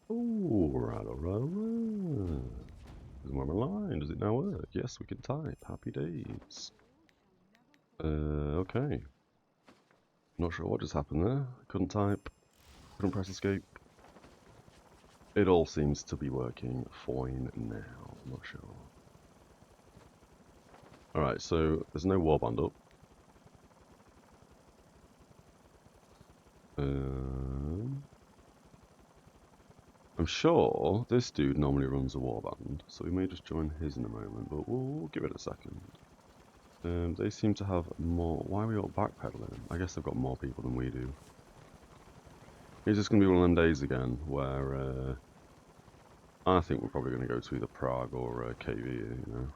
Alright, alright, alright. Isn't where my line? Does it now work? Yes, we can type. Happy days. Okay. Not sure what just happened there. Couldn't type. Couldn't press escape. It all seems to be working fine now. I'm not sure. Alright, so there's no warband up. I'm sure this dude normally runs a warband, so we may just join his in a moment, but we'll give it a second. They seem to have more... Why are we all backpedaling? I guess they've got more people than we do. It's just going to be one of them days again where I think we're probably going to go to either Prague or KV, you know.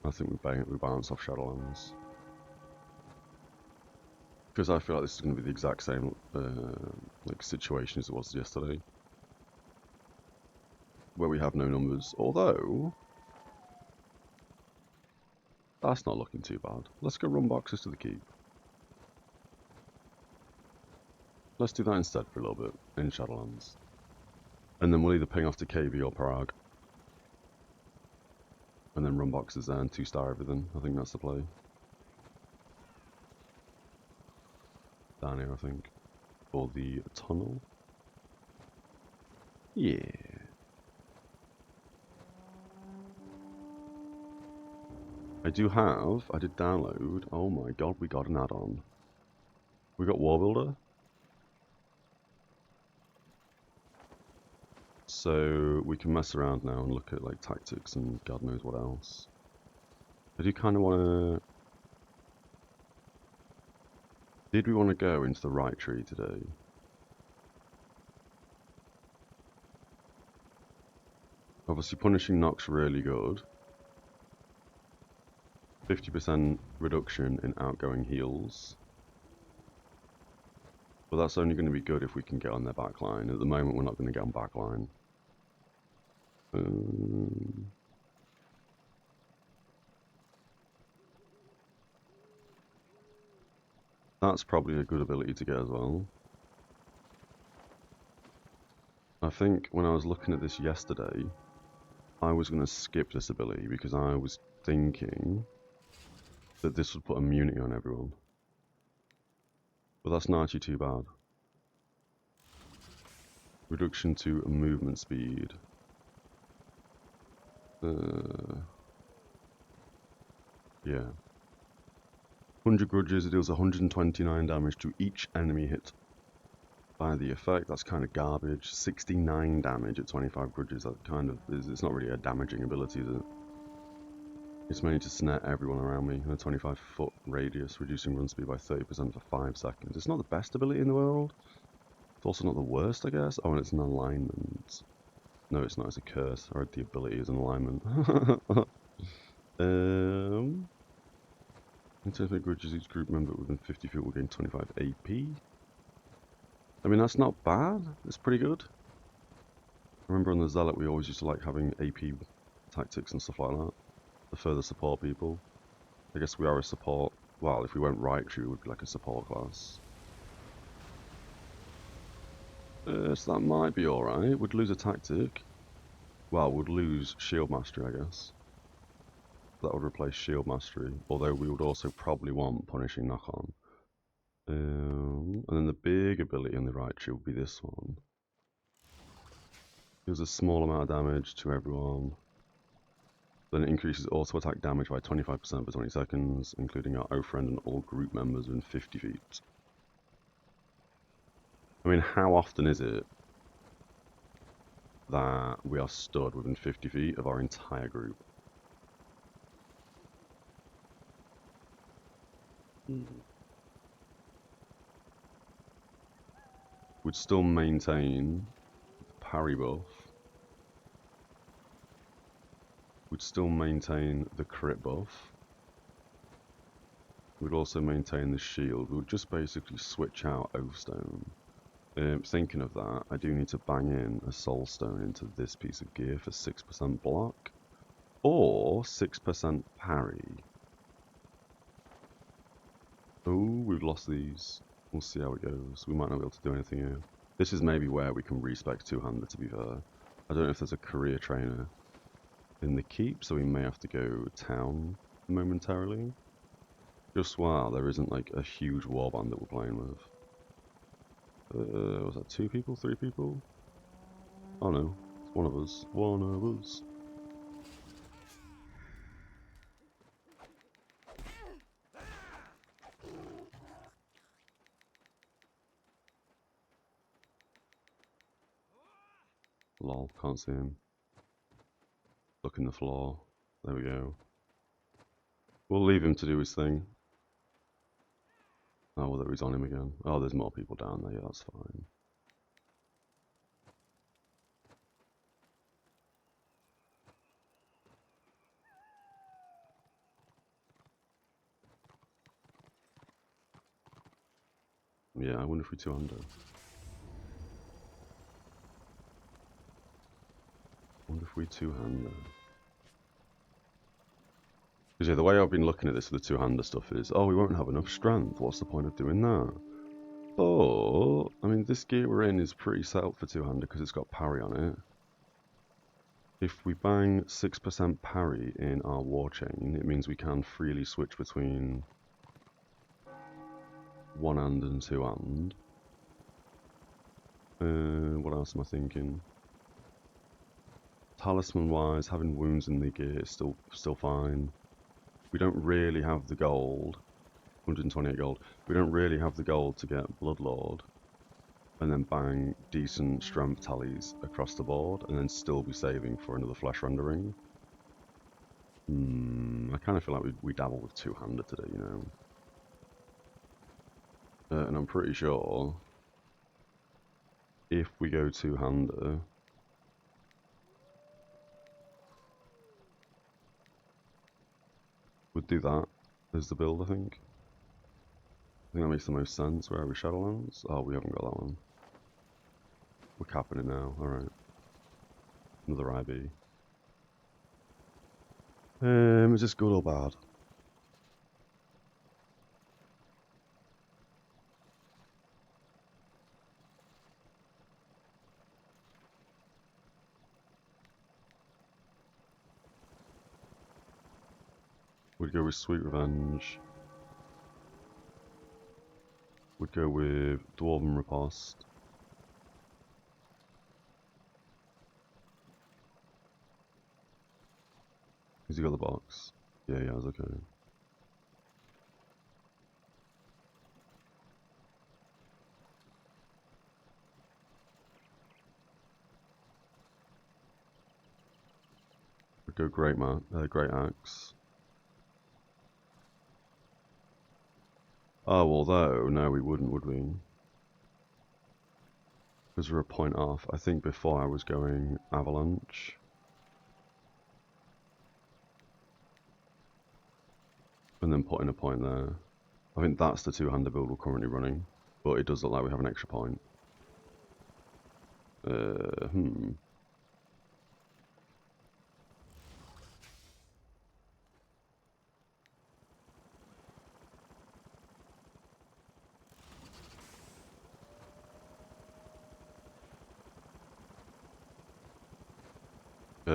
I think we bounce off Shadowlands. Because I feel like this is going to be the exact same like situation as it was yesterday. Where we have no numbers. Although... That's not looking too bad. Let's go run boxes to the keep. Let's do that instead for a little bit in Shadowlands. And then we'll either ping off to KV or Prague. And then run boxes there and 2-star everything. I think that's the play. Down here, I think. For the tunnel. Yeah. I did download, oh my god, we got an add-on. We got War Builder. So we can mess around now and look at like tactics and God knows what else. I do kind of want to... Did we want to go into the right tree today? Obviously punishing knock's really good. 50% reduction in outgoing heals. But that's only going to be good if we can get on their backline. At the moment we're not going to get on backline. That's probably a good ability to get as well. I think when I was looking at this yesterday, I was going to skip this ability because I was thinking that this would put immunity on everyone. But that's not actually too bad. Reduction to movement speed. Yeah. 100 grudges, it deals 129 damage to each enemy hit by the effect. That's kind of garbage. 69 damage at 25 grudges, that kind of is, it's not really a damaging ability, is it? It's mainly to snare everyone around me in a 25-foot radius, reducing run speed by 30% for 5 seconds. It's not the best ability in the world. It's also not the worst, I guess. Oh, and it's an alignment. No, it's not. It's a curse. I read the ability as an alignment. In terms of grudges, each group member within 50 feet will gain 25 AP. I mean, that's not bad. It's pretty good. I remember on the Zealot, we always used to like having AP tactics and stuff like that to further support people. I guess we are a support. Well, if we went right true, we would be like a support class. So that might be alright. We'd lose a tactic. Well, we'd lose Shield Mastery, I guess. That would replace Shield Mastery, although we would also probably want Punishing Knock-On. And then the big ability on the right tree would be this one. Deals a small amount of damage to everyone. Then it increases auto-attack damage by 25% for 20 seconds, including our O-Friend and all group members within 50 feet. I mean, how often is it that we are stood within 50 feet of our entire group? Would still maintain parry buff. Would still maintain the crit buff. Would also maintain the shield. We would just basically switch out Oathstone. Thinking of that, I do need to bang in a Soulstone into this piece of gear for 6% block. Or 6% parry. Oh, we've lost these. We'll see how it goes. We might not be able to do anything here. This is maybe where we can respec two-hander, to be fair. I don't know if there's a career trainer in the keep, so we may have to go town momentarily. Just while there isn't like a huge warband that we're playing with. Was that 2 people? 3 people? Oh no, it's one of us. One of us. Lol, can't see him. Look in the floor. There we go. We'll leave him to do his thing. Oh, whether he's on him again. Oh, there's more people down there. Yeah, that's fine. Yeah, I wonder if we two-hander. Wonder if we two-hander. Because yeah, the way I've been looking at this with the two-hander stuff is, oh, we won't have enough strength. What's the point of doing that? But, I mean, this gear we're in is pretty set up for two-hander because it's got parry on it. If we bang 6% parry in our war chain, it means we can freely switch between one-hand and two-hand. What else am I thinking? Talisman-wise, having wounds in the gear is still fine. We don't really have the gold, 128 gold. We don't really have the gold to get Bloodlord, and then bang decent strength tallies across the board, and then still be saving for another flesh rendering. I kind of feel like we dabble with two-hander today, you know. And I'm pretty sure if we go two-hander, we'd do that as the build, I think. I think that makes the most sense. Where are we? Shadowlands? Oh, we haven't got that one. We're capping it now. Alright. Another IB. Is this good or bad? We'd go with Sweet Revenge. We'd go with Dwarven Riposte. Has he got the box? Yeah, he has, okay. We'd go Great Axe. Oh, although, no, we wouldn't, would we? Because we're a point off. I think before I was going Avalanche. And then putting a point there. I think that's the two-hander build we're currently running. But it does look like we have an extra point.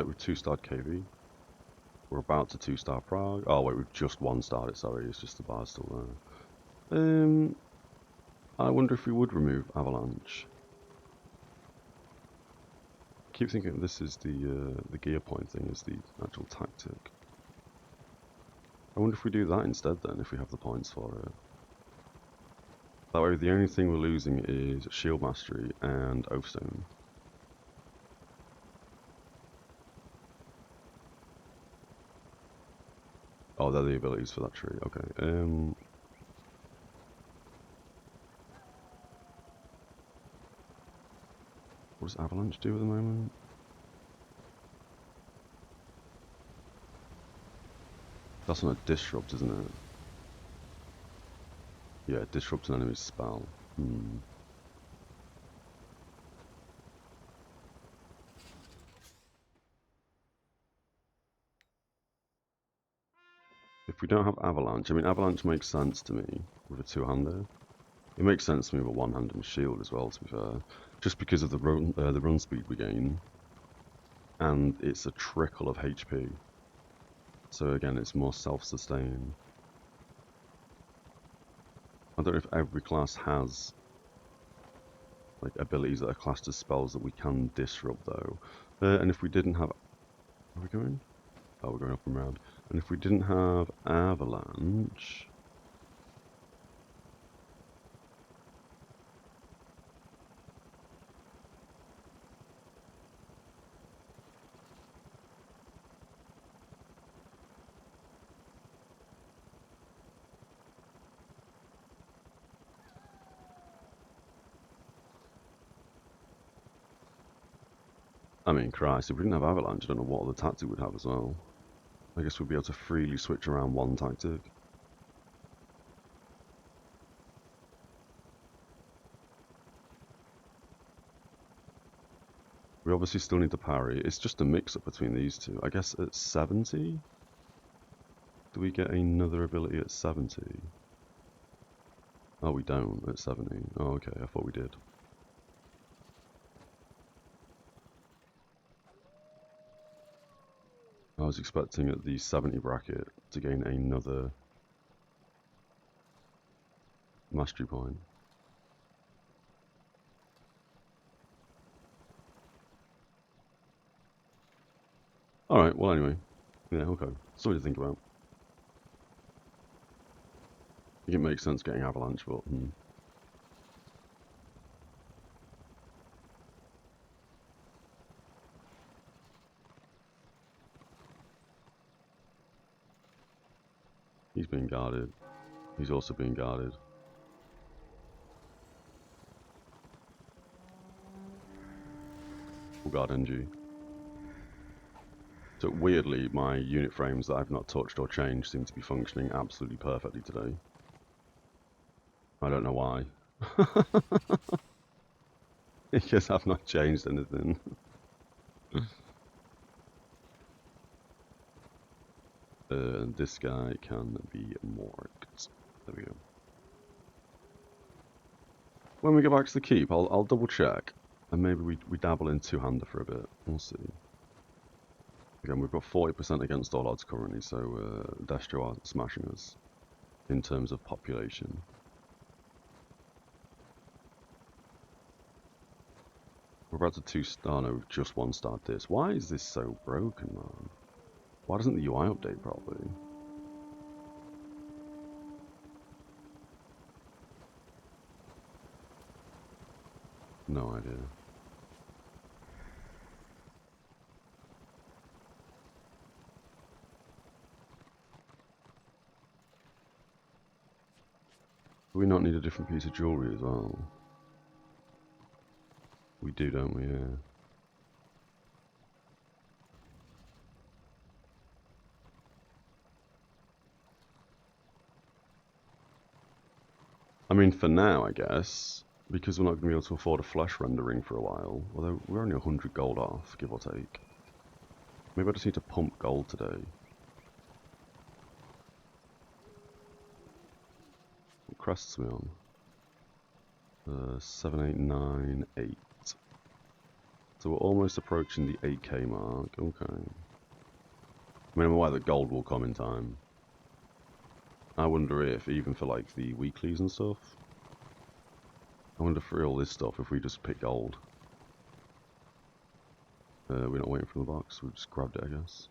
We've 2-starred KV. We're about to 2-star Praag. Oh wait, we've just 1-starred it, sorry, it's just the bar still there. I wonder if we would remove Avalanche. I keep thinking this is the gear point thing, is the actual tactic. I wonder if we do that instead then, if we have the points for it. That way the only thing we're losing is Shield Mastery and Oathstone. Oh, they're the abilities for that tree, okay. What does Avalanche do at the moment? That's on a disrupt, isn't it? Yeah, it disrupts an enemy's spell. If we don't have Avalanche, I mean, Avalanche makes sense to me with a two-hander. It makes sense to me with a one-hand and shield as well, to be fair. Just because of the run speed we gain. And it's a trickle of HP. So again, it's more self-sustaining. I don't know if every class has like abilities that are classed as spells that we can disrupt though. And if we didn't have... Are we going? Oh, we're going up and round. And if we didn't have Avalanche... I mean, Christ, if we didn't have Avalanche, I don't know what other tactic we'd have as well. I guess we'd be able to freely switch around one tactic. We obviously still need to parry. It's just a mix-up between these two. I guess at 70? Do we get another ability at 70? Oh, we don't at 70. Oh, okay, I thought we did. I was expecting at the 70 bracket to gain another mastery point. Alright, well anyway. Yeah, okay. Something to think about. I think it makes sense getting Avalanche, but... He's being guarded. He's also being guarded. We'll guard NG. So weirdly, my unit frames that I've not touched or changed seem to be functioning absolutely perfectly today. I don't know why. Because I've not changed anything. This guy can be marked. There we go. When we go back to the keep, I'll double check. And maybe we dabble in two-hander for a bit. We'll see. Again, we've got 40% against all odds currently, so Destro are smashing us in terms of population. We're about to two-star, no, we've just one-starred this. Why is this so broken, man? Why doesn't the UI update properly? No idea. Do we not need a different piece of jewellery as well? We do, don't we? Yeah. I mean, for now, I guess, because we're not going to be able to afford a flesh rendering for a while, although we're only 100 gold off, give or take. Maybe I just need to pump gold today. What crests are we on? 7, 8, 9, 8. So we're almost approaching the 8k mark. Okay. I mean, I'm aware that gold will come in time. I wonder if, even for like the weeklies and stuff, I wonder for all this stuff if we just pick gold. We're not waiting for the box, we just grabbed it, I guess.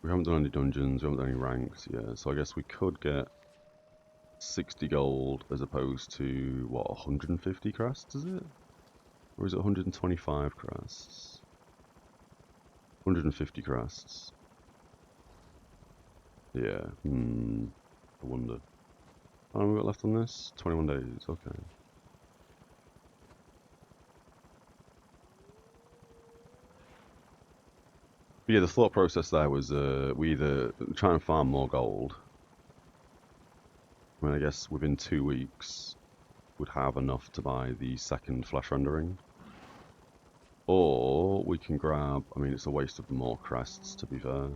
We haven't done any dungeons, we haven't done any ranks, yeah, so I guess we could get 60 gold as opposed to, what, 150 crests, is it? Or is it 125 crests? 150 crests. Yeah, I wonder. How long have we got left on this? 21 days, okay. But yeah, the thought process there was we either try and farm more gold. I mean, I guess within 2 weeks would have enough to buy the second flesh rendering. Or we can grab, I mean, it's a waste of more crests to be fair.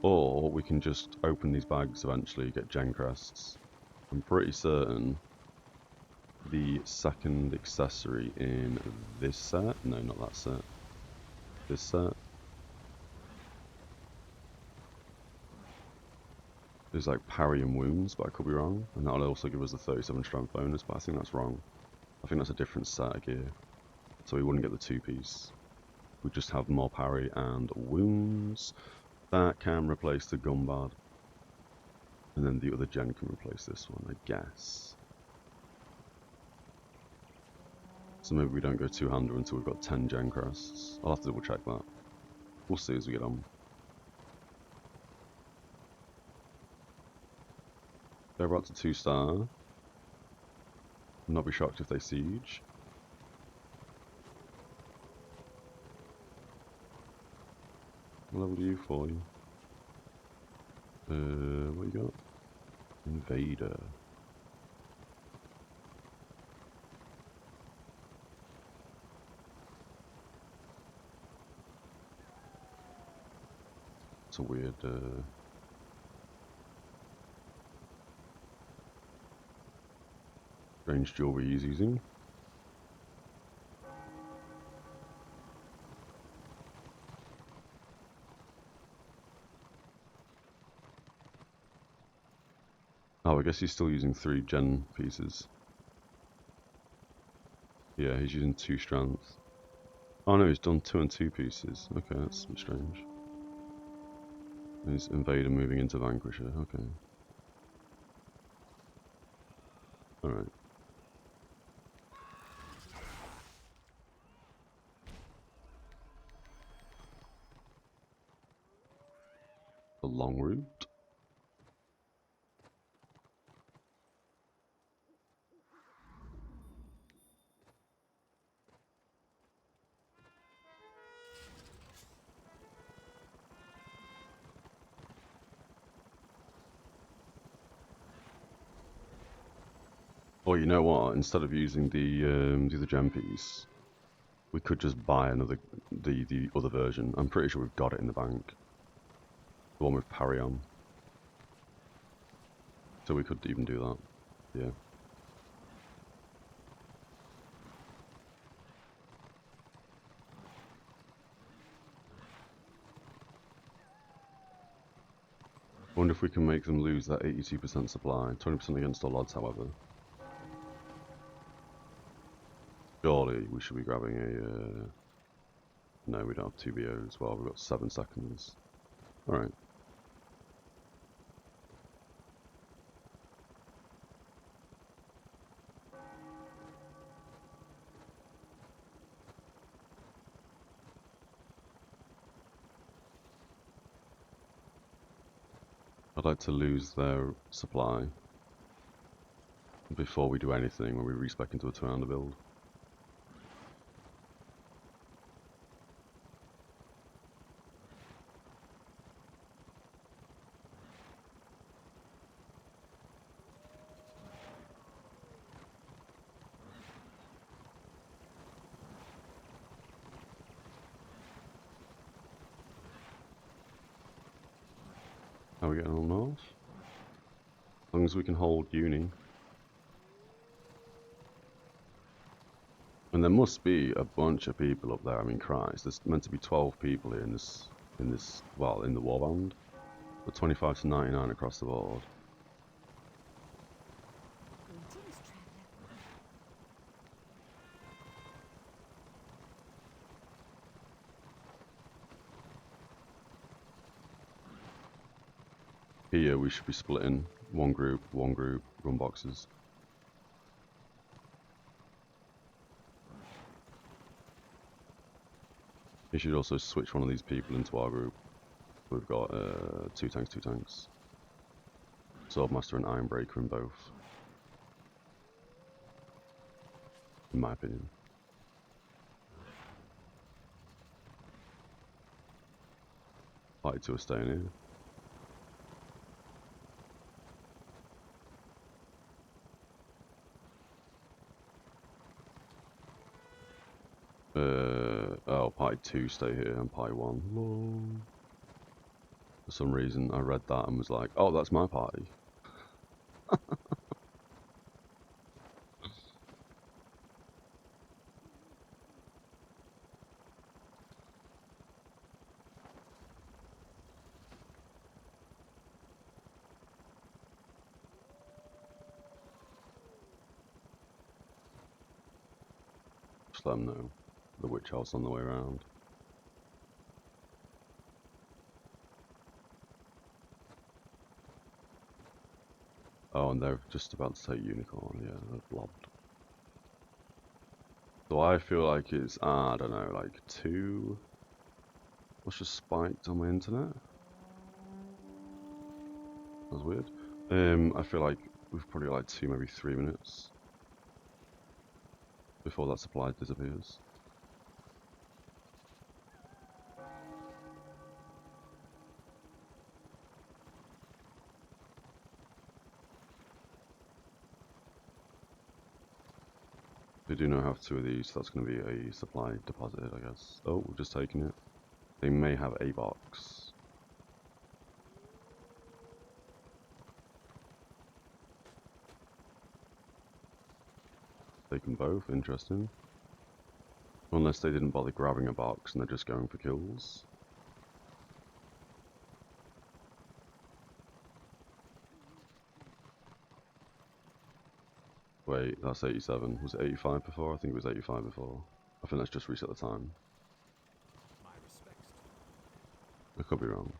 Or we can just open these bags eventually, get gen crests, I'm pretty certain the second accessory in this set, no, not that set, this set, is like parry and wounds, but I could be wrong, and that'll also give us a 37 strength bonus, but I think that's wrong. I think that's a different set of gear, so we wouldn't get the two-piece. We just have more parry and wounds. That can replace the Gumbard, and then the other gen can replace this one, I guess. So maybe we don't go two-hander until we've got 10 gen crests. I'll have to double check that. We'll see as we get on. They're about to 2-star. Not be shocked if they siege. What level do you for you? What you got? Invader. It's a weird, strange jewelry he's using. Oh, I guess he's still using 3 gen pieces. Yeah, he's using 2 strength. Oh no, he's done 2 and 2 pieces. Okay, that's a bit strange. He's Invader moving into Vanquisher, okay. Alright. The long route. Or you know what? Instead of using the other gem piece, we could just buy another the other version. I'm pretty sure we've got it in the bank. The one with parry on. So we could even do that. Yeah. I wonder if we can make them lose that 82% supply. 20% against all odds, however. Surely we should be grabbing a... No, we don't have 2 BOs. Well, we've got 7 seconds. Alright. I'd like to lose their supply before we do anything when we respec into a 2-hander build. How are we getting on north? As long as we can hold uni. And there must be a bunch of people up there. I mean, Christ, there's meant to be 12 people here in this, well, in the warband. But 25 to 99 across the board. Here we should be splitting one group, run boxes. You should also switch one of these people into our group. We've got 2 tanks. Swordmaster and Ironbreaker in both. In my opinion. Party 2 are staying here. Oh, Party 2 stay here and Party 1. Lol. For some reason I read that and was like, oh, that's my party. Just let them know. The witch house on the way around. Oh, and they're just about to take unicorn. Yeah, they're blobbed. So I feel like it's, I don't know, like 2. What's just spiked on my internet? That's weird. I feel like we've probably got like 2, maybe 3 minutes before that supply disappears. We do now have 2 of these, so that's going to be a supply deposited, I guess. Oh, we're just taking it. They may have a box. They can both, interesting. Unless they didn't bother grabbing a box and they're just going for kills. Wait, that's 87. Was it 85 before? I think it was 85 before. I think that's just reset the time. I could be wrong.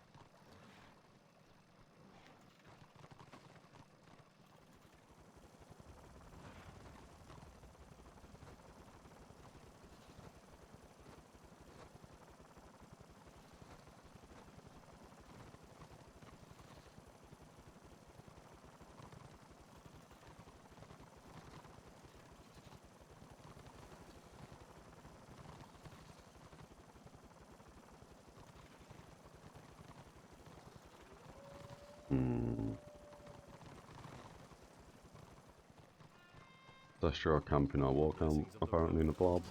Destro camping our war camp, apparently in a blob.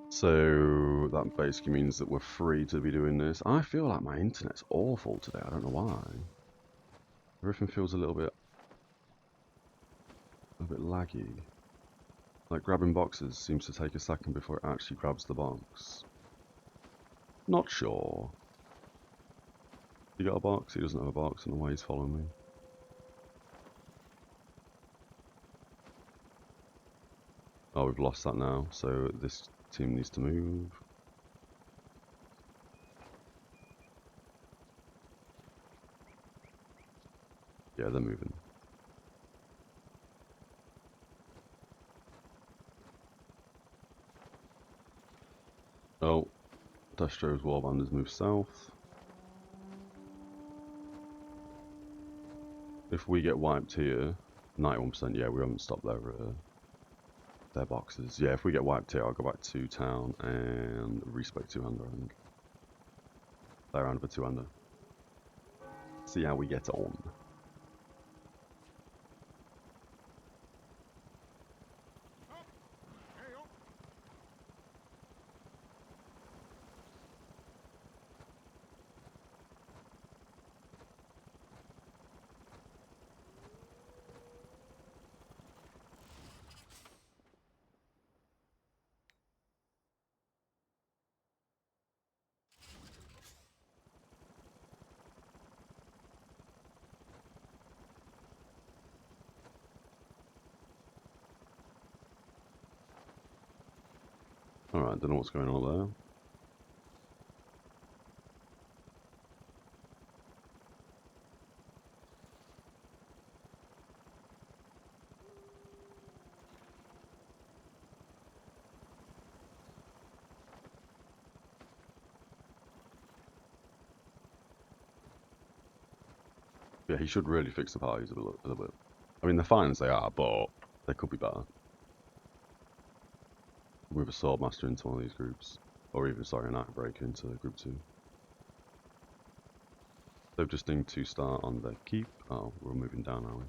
So that basically means that we're free to be doing this. I feel like my internet's awful today, I don't know why. Everything feels a bit laggy. Like grabbing boxes seems to take a second before it actually grabs the box. Not sure. You got a box? He doesn't have a box, I don't know why he's following me. Oh, we've lost that now, so this team needs to move. Yeah, they're moving. Oh, Destro's warband has moved south. If we get wiped here, 91%, yeah, we haven't stopped their boxes. Yeah, if we get wiped here, I'll go back to town and respec two-hander, I think. Play around with a two-hander. See how we get on. Alright, don't know what's going on there. Yeah, he should really fix the parties a little bit. I mean, they're fine as they are, but they could be better. Move a Swordmaster into one of these groups. Or even, sorry, an Ironbreaker into group 2. They've just need to start on the keep. Oh, we're moving down, are we?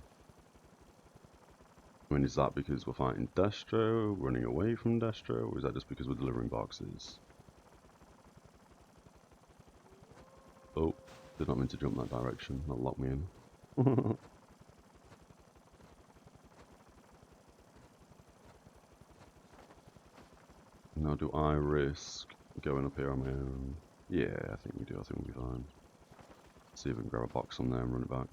I mean, is that because we're fighting Destro, running away from Destro, or is that just because we're delivering boxes? Oh, did not mean to jump that direction. That locked me in. Now, do I risk going up here on my own? Yeah, I think we do. I think we'll be fine. See if we can grab a box on there and run it back.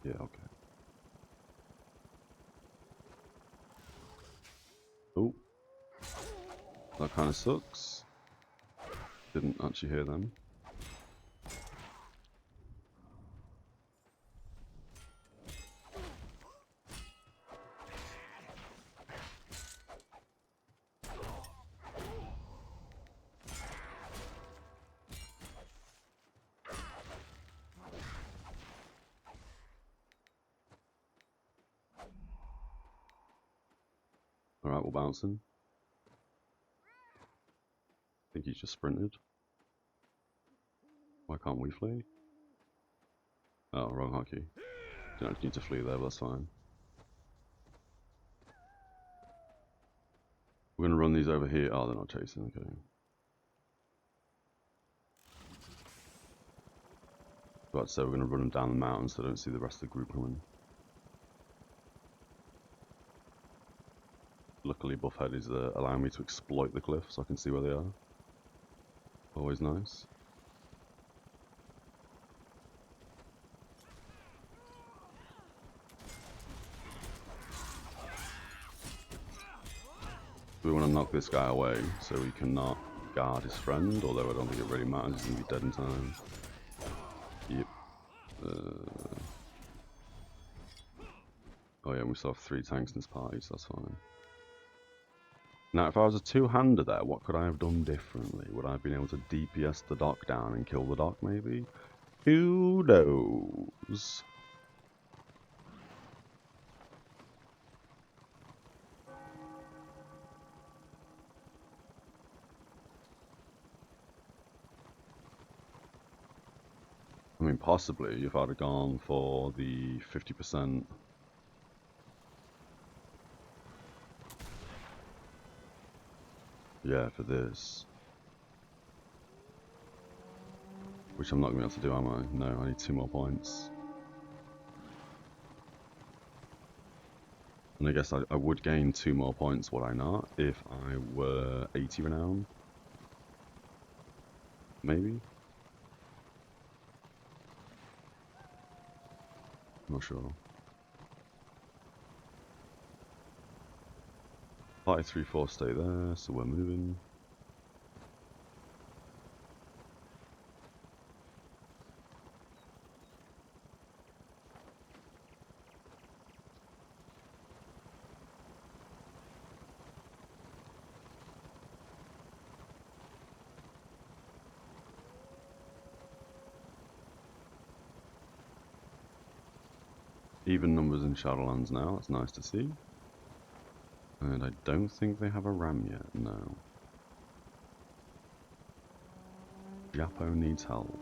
Yeah, okay. Oh. That kind of sucks. Didn't actually hear them. Alright, we're bouncing. I think he's just sprinted. Why can't we flee? Oh, wrong hotkey. Don't actually need to flee there, but that's fine. We're gonna run these over here. Oh, they're not chasing, okay. But so we're gonna run them down the mountain so I don't see the rest of the group coming. Luckily, Buffhead is allowing me to exploit the cliff so I can see where they are. Always nice. We want to knock this guy away so he cannot guard his friend, although I don't think it really matters, he's going to be dead in time. Yep. Oh yeah, we still have 3 tanks in this party, so that's fine. Now, if I was a two-hander there, what could I have done differently? Would I have been able to DPS the dock down and kill the dock, maybe? Who knows? I mean, possibly, if I'd have gone for the 50%. Yeah, for this. Which I'm not going to be able to do, am I? No, I need 2 more points. And I guess I would gain 2 more points, would I not? If I were 80 renown? Maybe? Not sure. Party 3-4 stay there, so we're moving. Even numbers in Shadowlands now, that's nice to see. And I don't think they have a ram yet, no. Japo needs help.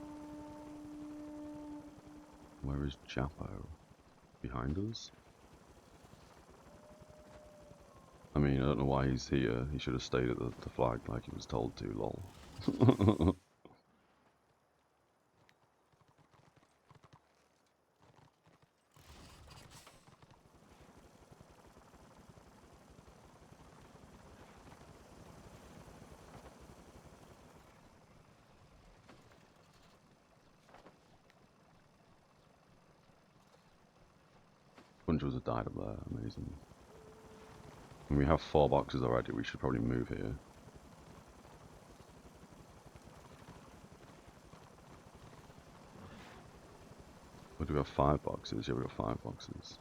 Where is Japo? Behind us? I mean, I don't know why he's here. He should have stayed at the flag like he was told to, lol. Bunches have died up there, amazing. And we have 4 boxes already, we should probably move here. Or do we have 5 boxes? Yeah, we have 5 boxes.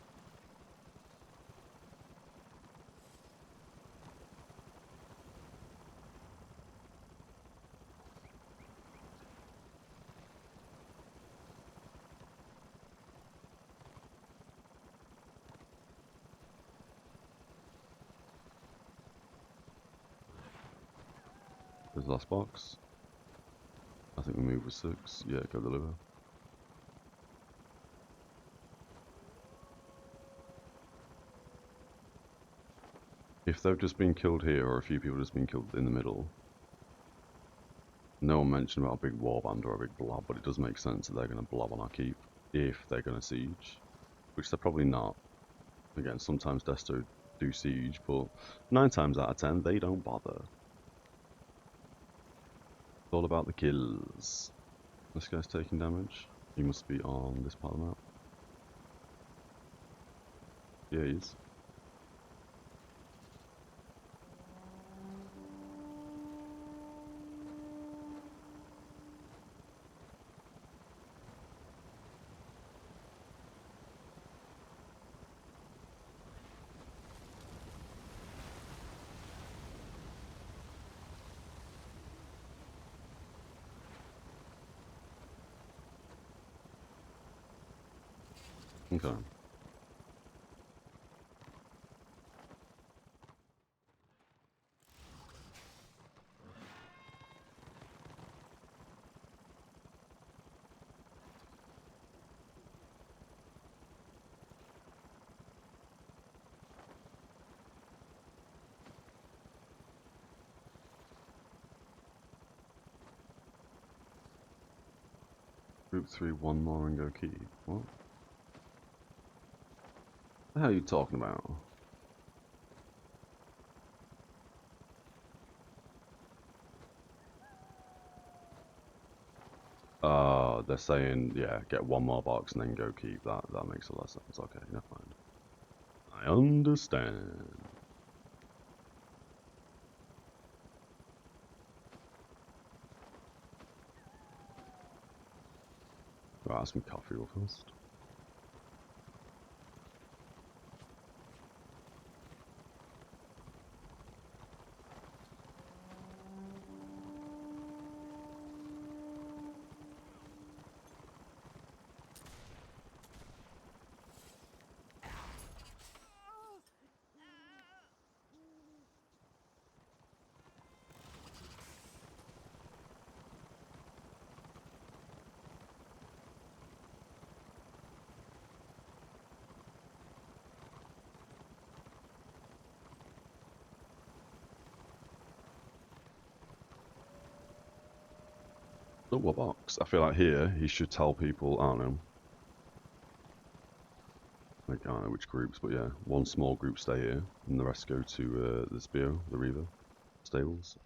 There's the last box. I think we move with 6. Yeah, go deliver. If they've just been killed here, or a few people just been killed in the middle, no one mentioned about a big warband or a big blob, but it does make sense that they're going to blob on our keep if they're going to siege, which they're probably not. Again, sometimes Desto do siege, but 9 times out of 10 they don't bother. It's all about the kills. This guy's taking damage. He must be on this part of the map. Yeah, he is. Okay. Group 3, one more and go keep. What? The hell are you talking about? They're saying, yeah, get one more box and then go keep. That makes a lot of sense. Okay, never mind. I understand. Right, have some coffee real fast. Oh, what box? I feel like here he should tell people, I don't know. Like, I don't know which groups, but yeah, one small group stay here, and the rest go to the Spear, the Reaver stables.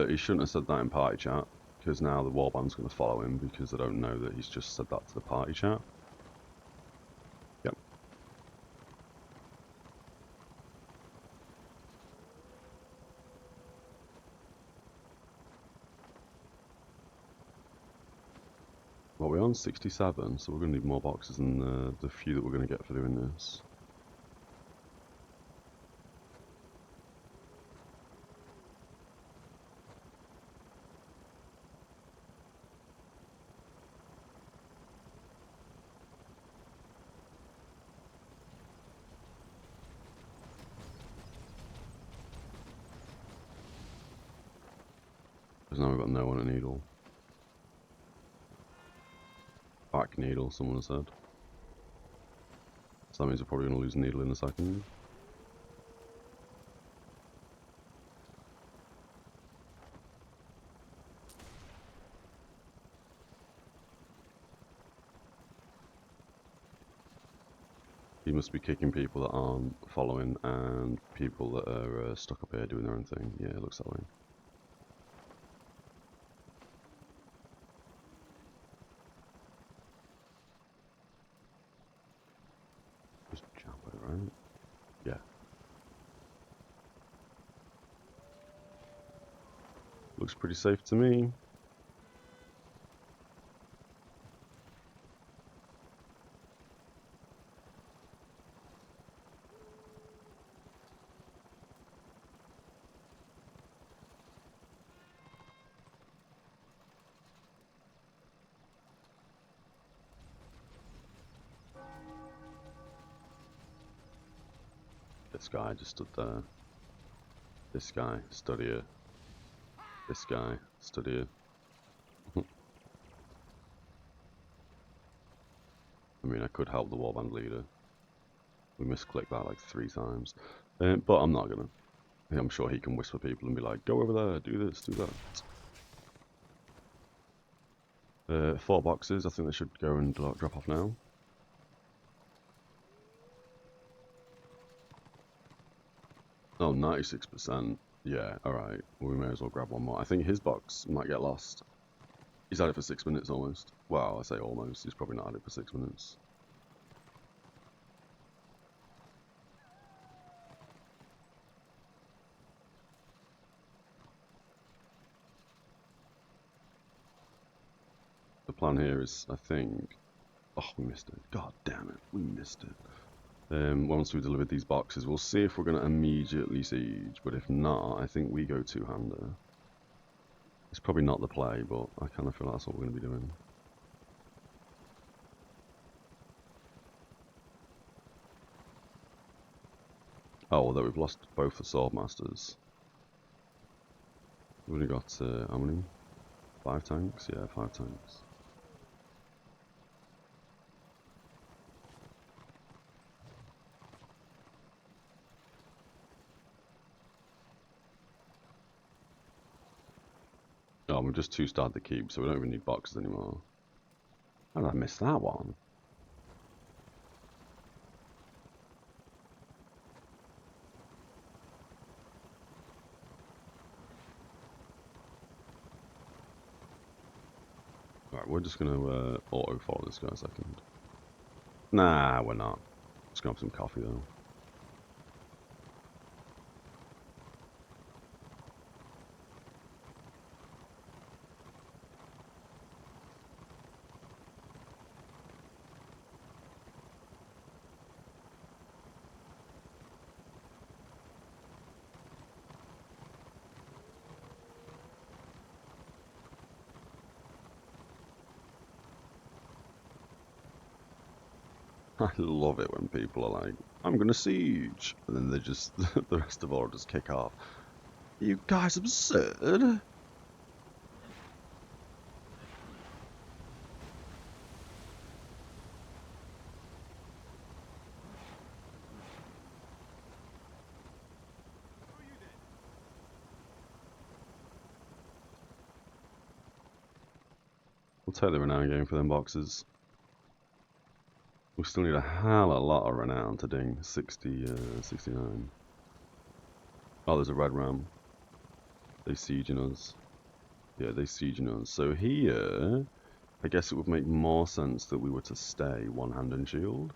He shouldn't have said that in party chat, because now the warband's going to follow him because they don't know that he's just said that to the party chat. Yep. Well, we're on 67, so we're going to need more boxes than the few that we're going to get for doing this. Because now we've got no one at needle. Back needle, someone said. So that means we're probably going to lose needle in a second. He must be kicking people that aren't following and people that are stuck up here doing their own thing. Yeah, it looks that way. Just jump it, right? Yeah. Looks pretty safe to me. This guy just stood there. This guy stood here. This guy stood here. I mean, I could help the warband leader. We misclicked that like 3 times. But I'm not gonna. I'm sure he can whisper people and be like, go over there, do this, do that. 4 boxes, I think they should go and drop off now. Oh, 96%. Yeah, alright. Well, we may as well grab one more. I think his box might get lost. He's had it for 6 minutes almost. Well, I say almost. He's probably not had it for 6 minutes. The plan here is, I think... Oh, we missed it. God damn it. We missed it. Once we've delivered these boxes, we'll see if we're going to immediately siege. But if not, I think we go two-hander. It's probably not the play, but I kind of feel like that's what we're going to be doing. Oh, although we've lost both the Swordmasters. We've only got, how many? 5 tanks? Yeah, 5 tanks. Oh, we've just 2-starred the keep, so we don't even need boxes anymore. How did I miss that one? Right, we're just going to auto-follow this guy a second. Nah, we're not. Just going to have some coffee, though. I love it when people are like, I'm going to siege. And then they just, the rest of all just kick off. Are you guys absurd? We'll take the renown game for them boxes. We still need a hell of a lot of renown to ding 69. Oh, there's a red ram. They sieging us. Yeah, they sieging us. So here, I guess it would make more sense that we were to stay one hand and shield.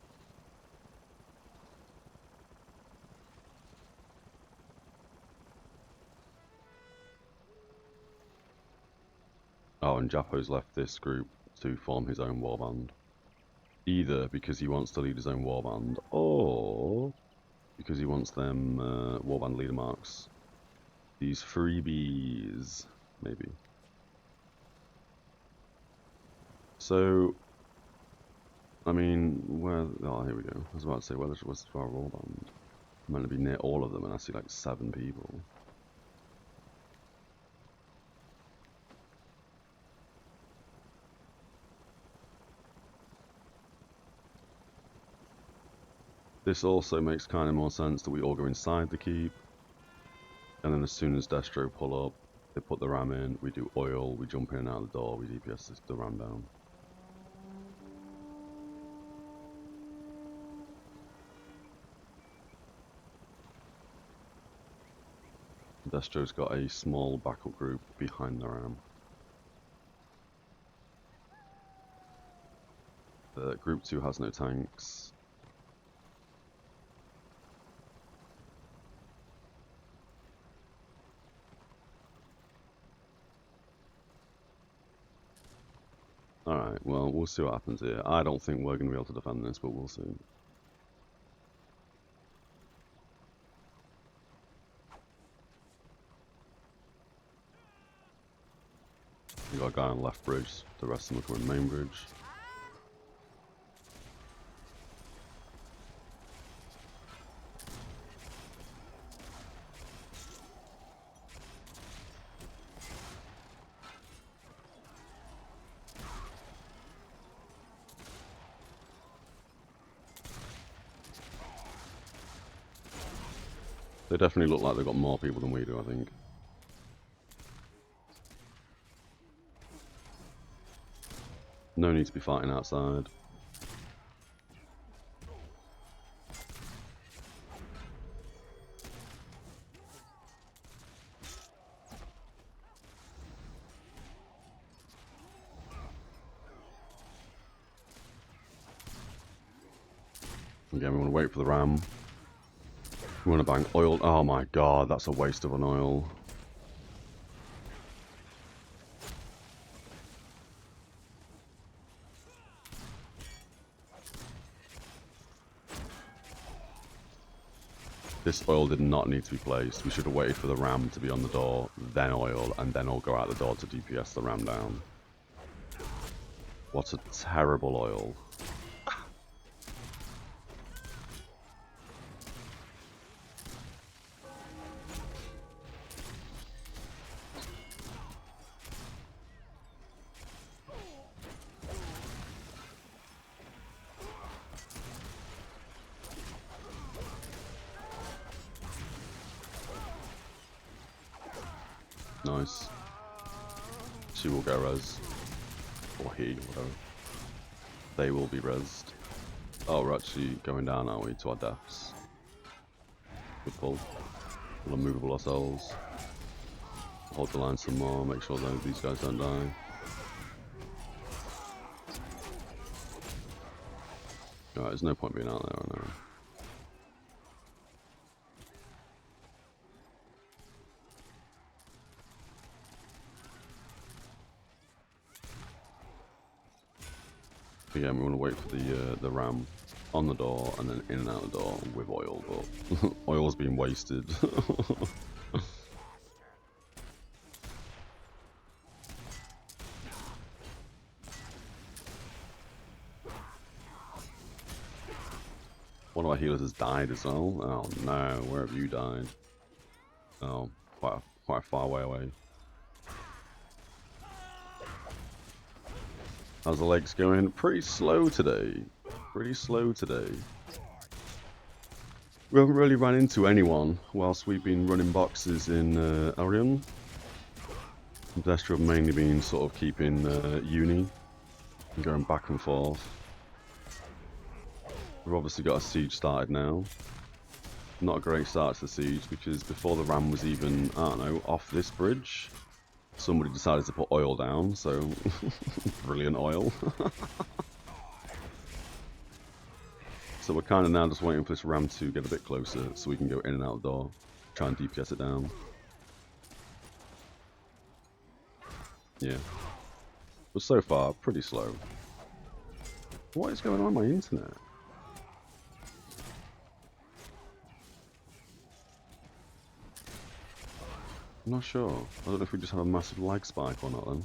Oh, and Japo's left this group to form his own warband. Either because he wants to lead his own warband, or because he wants them warband leader marks. These freebies, maybe. So, I mean, where... Oh, here we go. I was about to say, where was our warband? I'm meant to be near all of them, and I see like 7 people. This also makes kind of more sense that we all go inside the keep, and then as soon as Destro pull up, they put the ram in, we do oil, we jump in and out the door, we DPS the ram down. Destro's got a small backup group behind the ram. Group 2 has no tanks. Alright, well, we'll see what happens here. I don't think we're going to be able to defend this, but we'll see. We got a guy on left bridge, the rest of them are coming main bridge. They definitely look like they've got more people than we do, I think. No need to be fighting outside. Again, we want to wait for the ram. We want to bang oil. Oh my god, that's a waste of an oil. This oil did not need to be placed. We should have waited for the ram to be on the door, then oil, and then all go out the door to DPS the ram down. What a terrible oil. Nice. She will get res. Or he, whatever. They will be rezzed. Oh, we're actually going down, aren't we, to our deaths. Good pull. We're unmovable ourselves. Hold the line some more, make sure that these guys don't die. Alright, there's no point being out there, I know. Again, we want to wait for the ram on the door and then in and out the door with oil, but oil's being wasted. One of our healers has died as well. Oh no, where have you died? Oh, quite far away. How's the legs going? Pretty slow today. Pretty slow today. We haven't really run into anyone whilst we've been running boxes in Arion. Destro have mainly been sort of keeping uni and going back and forth. We've obviously got a siege started now. Not a great start to the siege because before the ram was even, I don't know, off this bridge, somebody decided to put oil down, so brilliant oil. So we're kind of now just waiting for this ram to get a bit closer so we can go in and out the door, try and DPS it down. Yeah. But so far, pretty slow. What is going on my internet? I'm not sure. I don't know if we just have a massive lag spike or not then.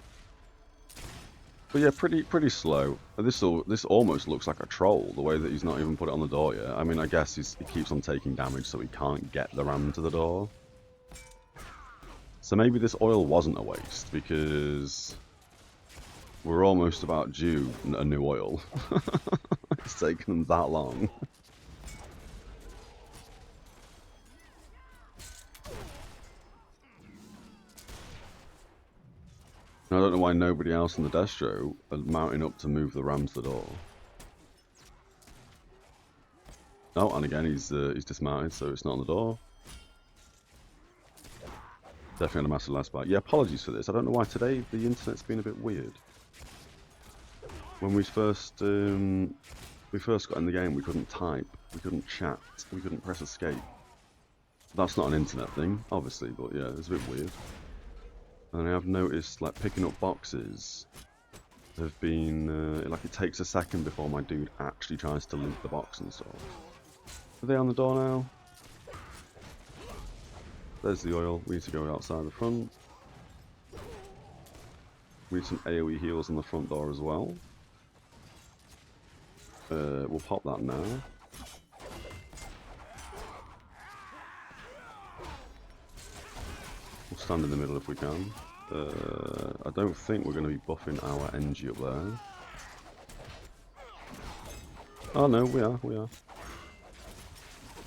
But yeah, pretty slow. This almost looks like a troll, the way that he's not even put it on the door yet. I mean, I guess he keeps on taking damage so he can't get the ram to the door. So maybe this oil wasn't a waste, because we're almost about due a new oil. It's taken them that long. I don't know why nobody else in the Destro are mounting up to move the ram to the door. Oh, and again he's dismounted, so it's not on the door. Definitely had a massive last bite. Yeah, apologies for this. I don't know why today the internet's been a bit weird. When we first got in the game, we couldn't type, we couldn't chat, we couldn't press escape. That's not an internet thing, obviously, but yeah, it's a bit weird. And I have noticed, like, picking up boxes have been, like, it takes a second before my dude actually tries to loot the box and stuff. Are they on the door now? There's the oil. We need to go outside the front. We need some AoE heals on the front door as well. We'll pop that now. We'll stand in the middle if we can. I don't think we're going to be buffing our NG up there. Oh no, we are.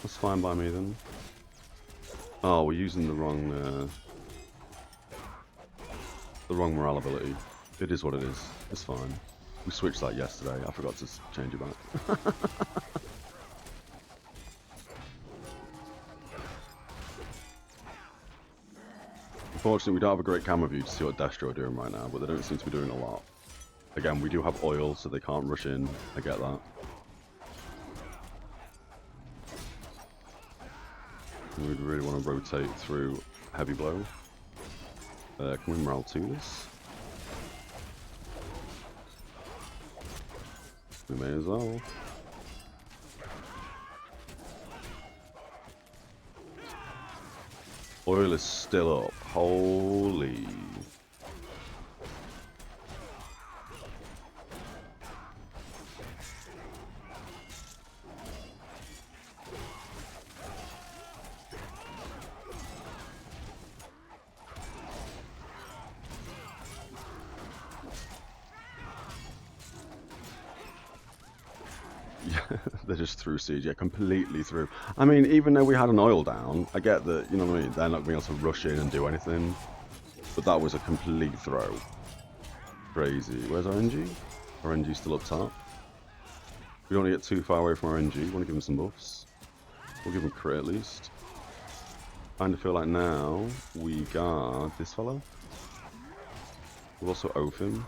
That's fine by me then. Oh, we're using the wrong morale ability. It is what it is. It's fine. We switched that yesterday. I forgot to change it back. Unfortunately, we don't have a great camera view to see what Destro are doing right now, but they don't seem to be doing a lot. Again, we do have oil, so they can't rush in. I get that. We'd really want to rotate through heavy blow. Can we morale 2 this? We may as well. Oil is still up. Holy. They just threw siege, yeah, completely through. I mean, even though we had an oil down, I get that, you know what I mean, they're not being able to rush in and do anything. But that was a complete throw. Crazy. Where's our NG? Our NG's still up top. We don't want to get too far away from our NG. We want to give him some buffs. We'll give him crit at least. Kind of feel like now we got this fellow. We'll also oath him.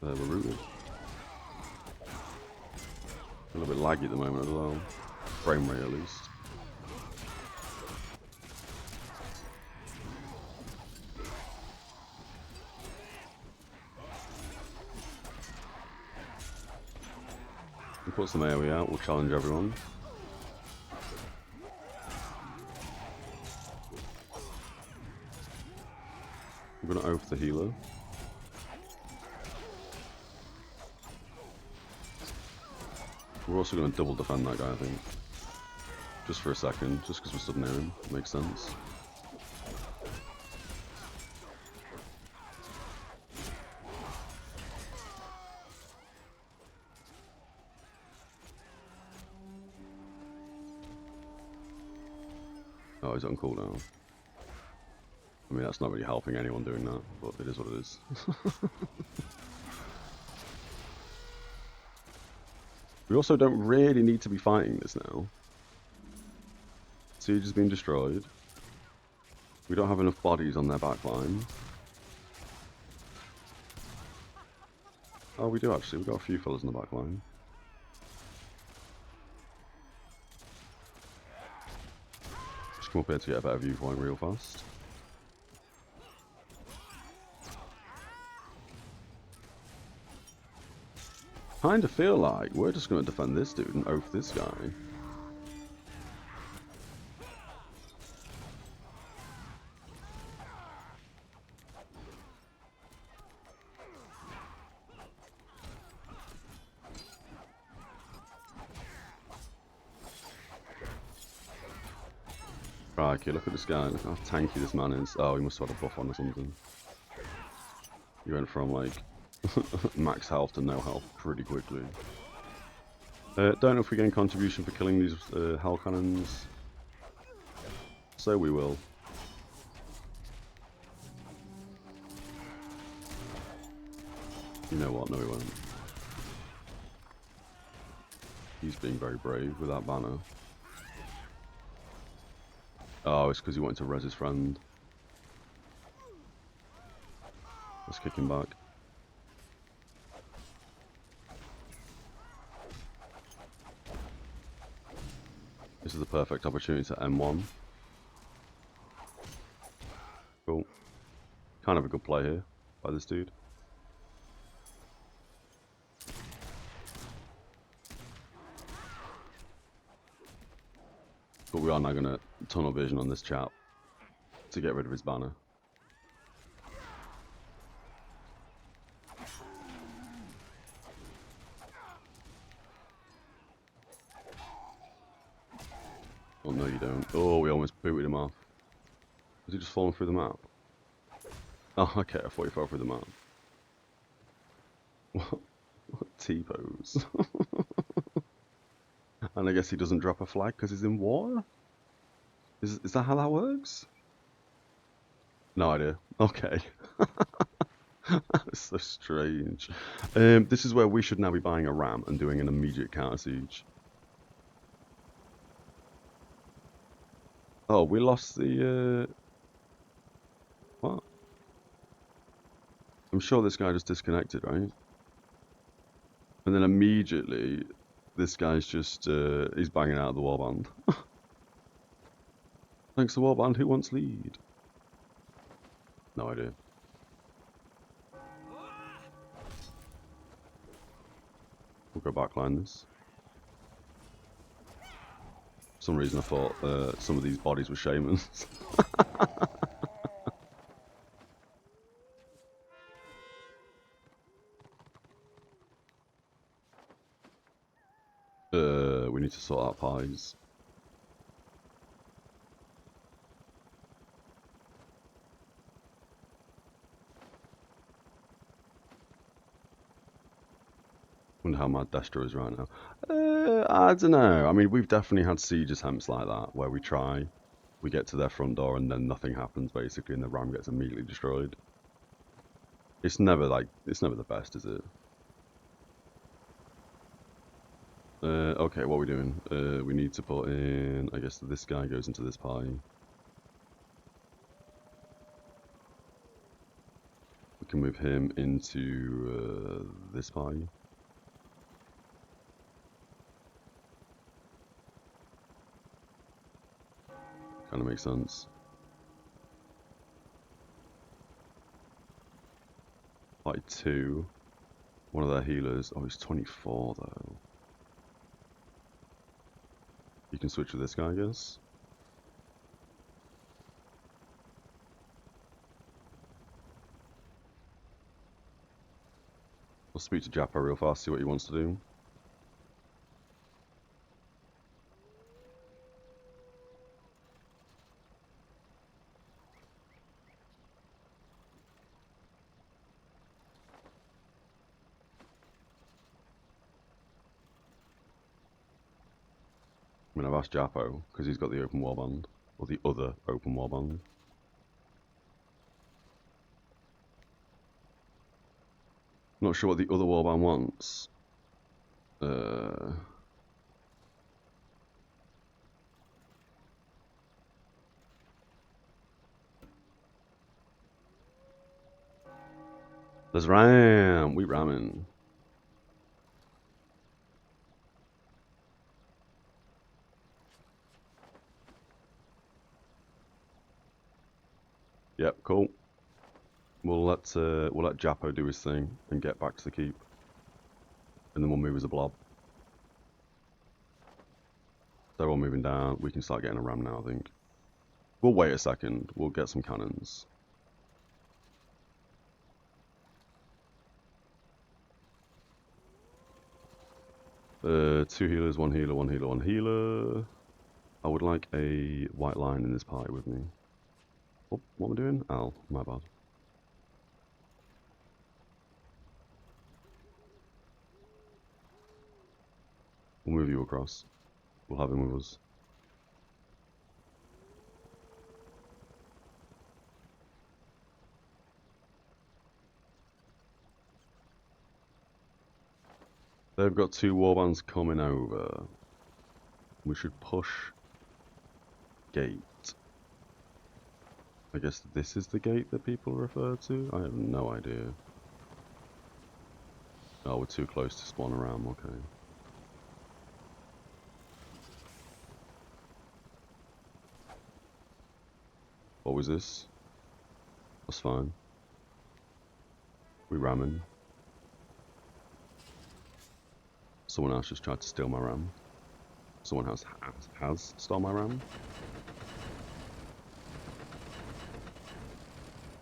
We're rooted. A little bit laggy at the moment as well. Frame rate at least. We'll put some AoE out, we'll challenge everyone. I'm gonna oath the healer. We're also going to double defend that guy, I think. Just for a second, just because we're stood near him. Makes sense. Oh, he's on cooldown. I mean, that's not really helping anyone doing that, but it is what it is. We also don't really need to be fighting this now. Siege has been destroyed. We don't have enough bodies on their backline. Oh, we do actually. We've got a few fellas in the backline. Just come up here to get a better viewpoint real fast. Kind of feel like we're just going to defend this dude and oath this guy. Crikey, look at this guy, look how tanky this man is. Oh, he must have had a buff on or something. He went from like max health to no health pretty quickly. Don't know if we gain contribution for killing these hell cannons. So we will. You know what? No, we won't. He's being very brave with that banner. Oh, it's because he wanted to res his friend. Let's kick him back. This is the perfect opportunity to M1. Cool. Kind of a good play here by this dude. But we are now going to tunnel vision on this chap to get rid of his banner. Oh no you don't. Oh, we almost booted him off. Was he just falling through the map? Oh okay, I thought he fell through the map. What T-pose? And I guess he doesn't drop a flag because he's in water? Is that how that works? No idea. Okay. That's so strange. This is where we should now be buying a ram and doing an immediate counter siege. Oh, we lost the what? I'm sure this guy just disconnected, right? And then immediately, this guy's just he's banging out the warband. Thanks to warband. Who wants lead? No idea. We'll go backline this. For some reason I thought some of these bodies were shamans. We need to sort out pies. Wonder how mad Destro is right now. I don't know. I mean, we've definitely had siege attempts like that, where we try, we get to their front door and then nothing happens basically, and the ram gets immediately destroyed. It's never the best, is it? Okay, what are we doing? We need to put in, I guess this guy goes into this pie. We can move him into this pie. Kind of makes sense. Pie 2. One of their healers. Oh, he's 24 though. You can switch with this guy, I guess. I'll speak to Jappa real fast, see what he wants to do. I mean, I've asked Jappo, because he's got the open warband. Or the other open warband. Not sure what the other warband wants. Let's ram! We ramming. Yep, cool. We'll let Jappo do his thing and get back to the keep. And then we'll move as a blob. They're all moving down. We can start getting a ram now, I think. We'll wait a second. We'll get some cannons. Two healers, one healer, one healer, one healer. I would like a white line in this pie with me. Oh, what am I doing? Oh, my bad. We'll move you across. We'll have him with us. They've got two warbands coming over. We should push gate. I guess this is the gate that people refer to? I have no idea. Oh, we're too close to spawn a ram, okay. What was this? That's fine. We ramming. Someone else just tried to steal my ram. Someone else has stole my ram.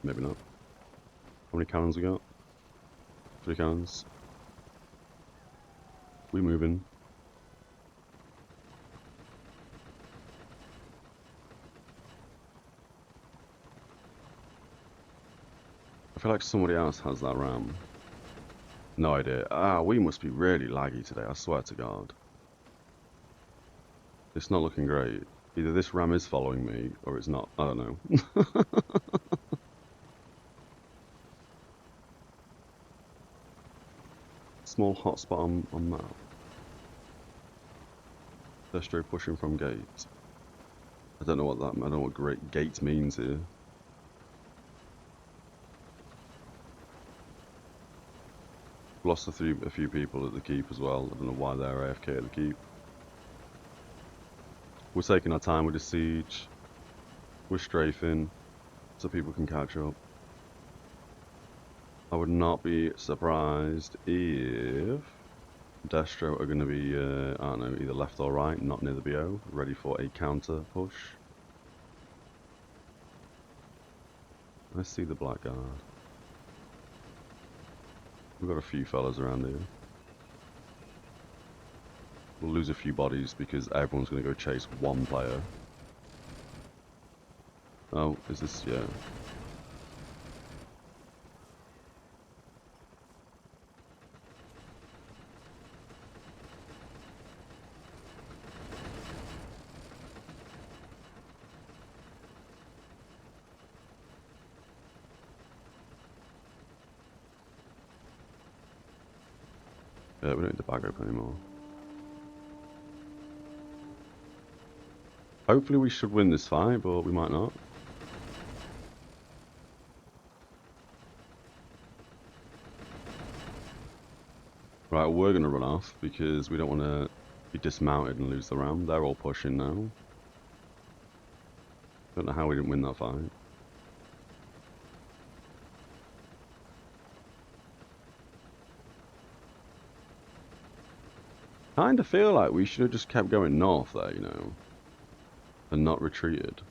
Maybe not. How many cannons we got? 3 cannons. We moving. I feel like somebody else has that ram. No idea. Ah, we must be really laggy today, I swear to God. It's not looking great. Either this ram is following me, or it's not. I don't know. Small hotspot on map. Destro pushing from gate. I don't know what that. I don't know what great gate means here. Lost a few people at the keep as well. I don't know why they're AFK at the keep. We're taking our time with the siege. We're strafing, so people can catch up. I would not be surprised if Destro are going to be, I don't know, either left or right, not near the BO, ready for a counter push. I see the Blackguard. We've got a few fellas around here. We'll lose a few bodies because everyone's going to go chase one player. Oh, is this, yeah. Yeah, we don't need the bag open anymore. Hopefully we should win this fight, but we might not. Right, we're going to run off because we don't want to be dismounted and lose the ram. They're all pushing now. Don't know how we didn't win that fight. Kind of feel like we should have just kept going north there, you know, and not retreated.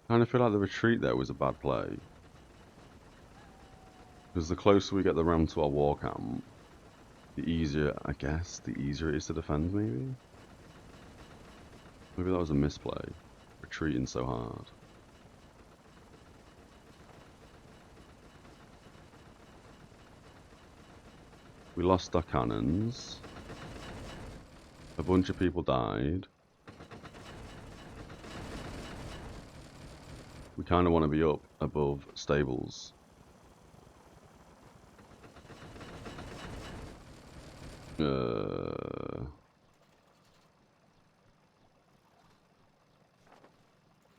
Kind of feel like the retreat there was a bad play. Because the closer we get the ram to our war camp, the easier, I guess, the easier it is to defend, maybe? Maybe that was a misplay, retreating so hard. We lost our cannons. A bunch of people died. We kind of want to be up above stables. I'll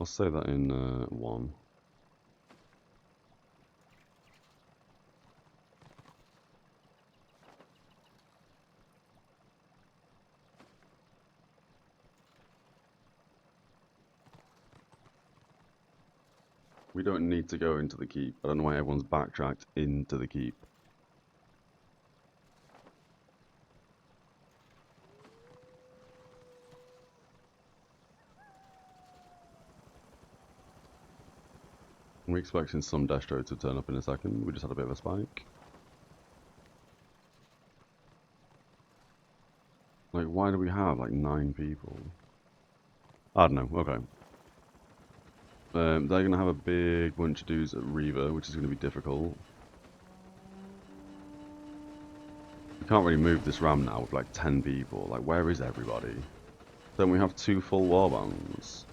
say that in 1. We don't need to go into the keep. I don't know why everyone's backtracked into the keep. We're expecting some Destro to turn up in a second. We just had a bit of a spike. Like, why do we have like 9 people? I don't know. Okay. They're going to have a big bunch of dudes at RvR, which is going to be difficult. We can't really move this ram now with like 10 people. Like, where is everybody? Don't we have 2 full warbands?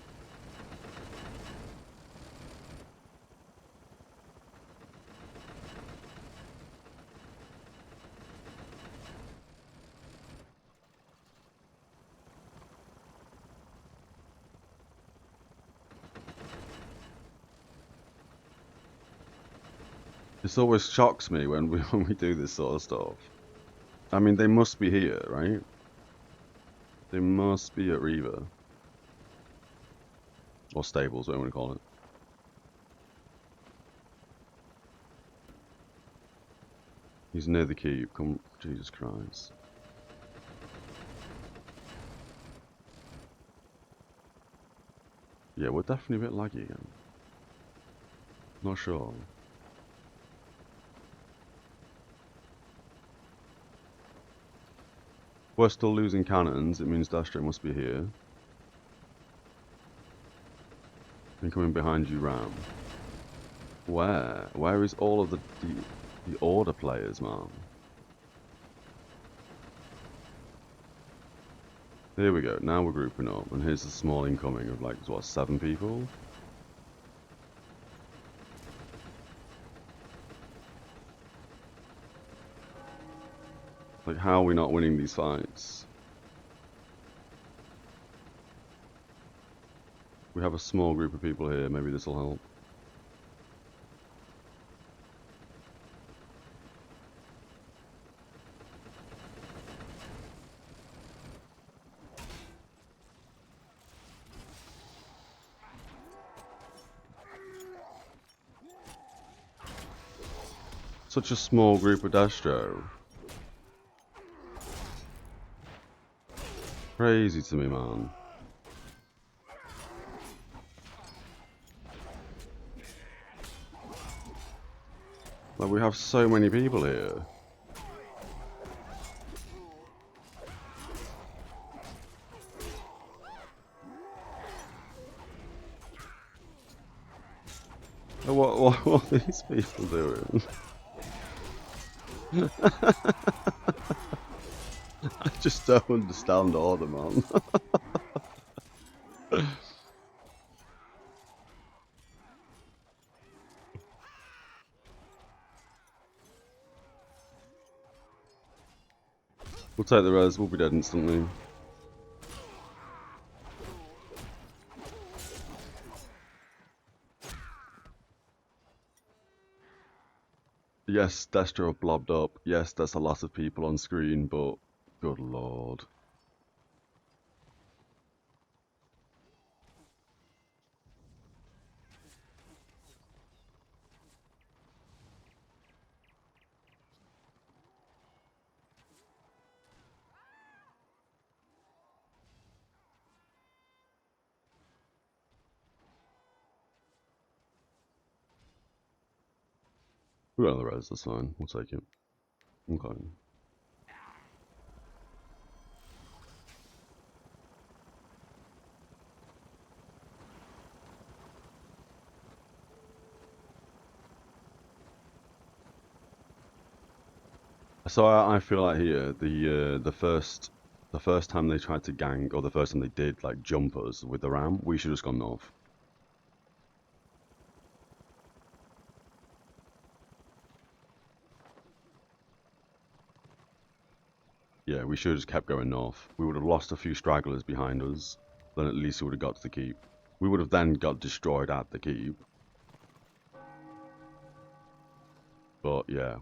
This always shocks me when we do this sort of stuff. I mean, they must be here, right? They must be at RvR. Or stables, whatever you want to call it. He's near the keep. Come, Jesus Christ. Yeah, we're definitely a bit laggy again. Not sure. We're still losing cannons. It means Destro must be here. I'm coming behind you, Ram. Where? Where is all of the... The Order players, man. Here we go. Now we're grouping up, and here's a small incoming of like, what, 7 people? Like, how are we not winning these fights? We have a small group of people here, maybe this will help. Such a small group of Destro. Crazy to me, man. Like, we have so many people here. What are these people doing? I just don't understand Order, man. We'll take the res, we'll be dead instantly. Yes, Destro blobbed up. Yes, there's a lot of people on screen, but good lord. We got the res, that's fine. We'll take it. Okay. So I feel like here the first time they tried to gank, or the first time they did like jump us with the ram, we should have just gone north. Yeah, we should have just kept going north. We would have lost a few stragglers behind us, then at least we would have got to the keep. We would have then got destroyed at the keep. But yeah.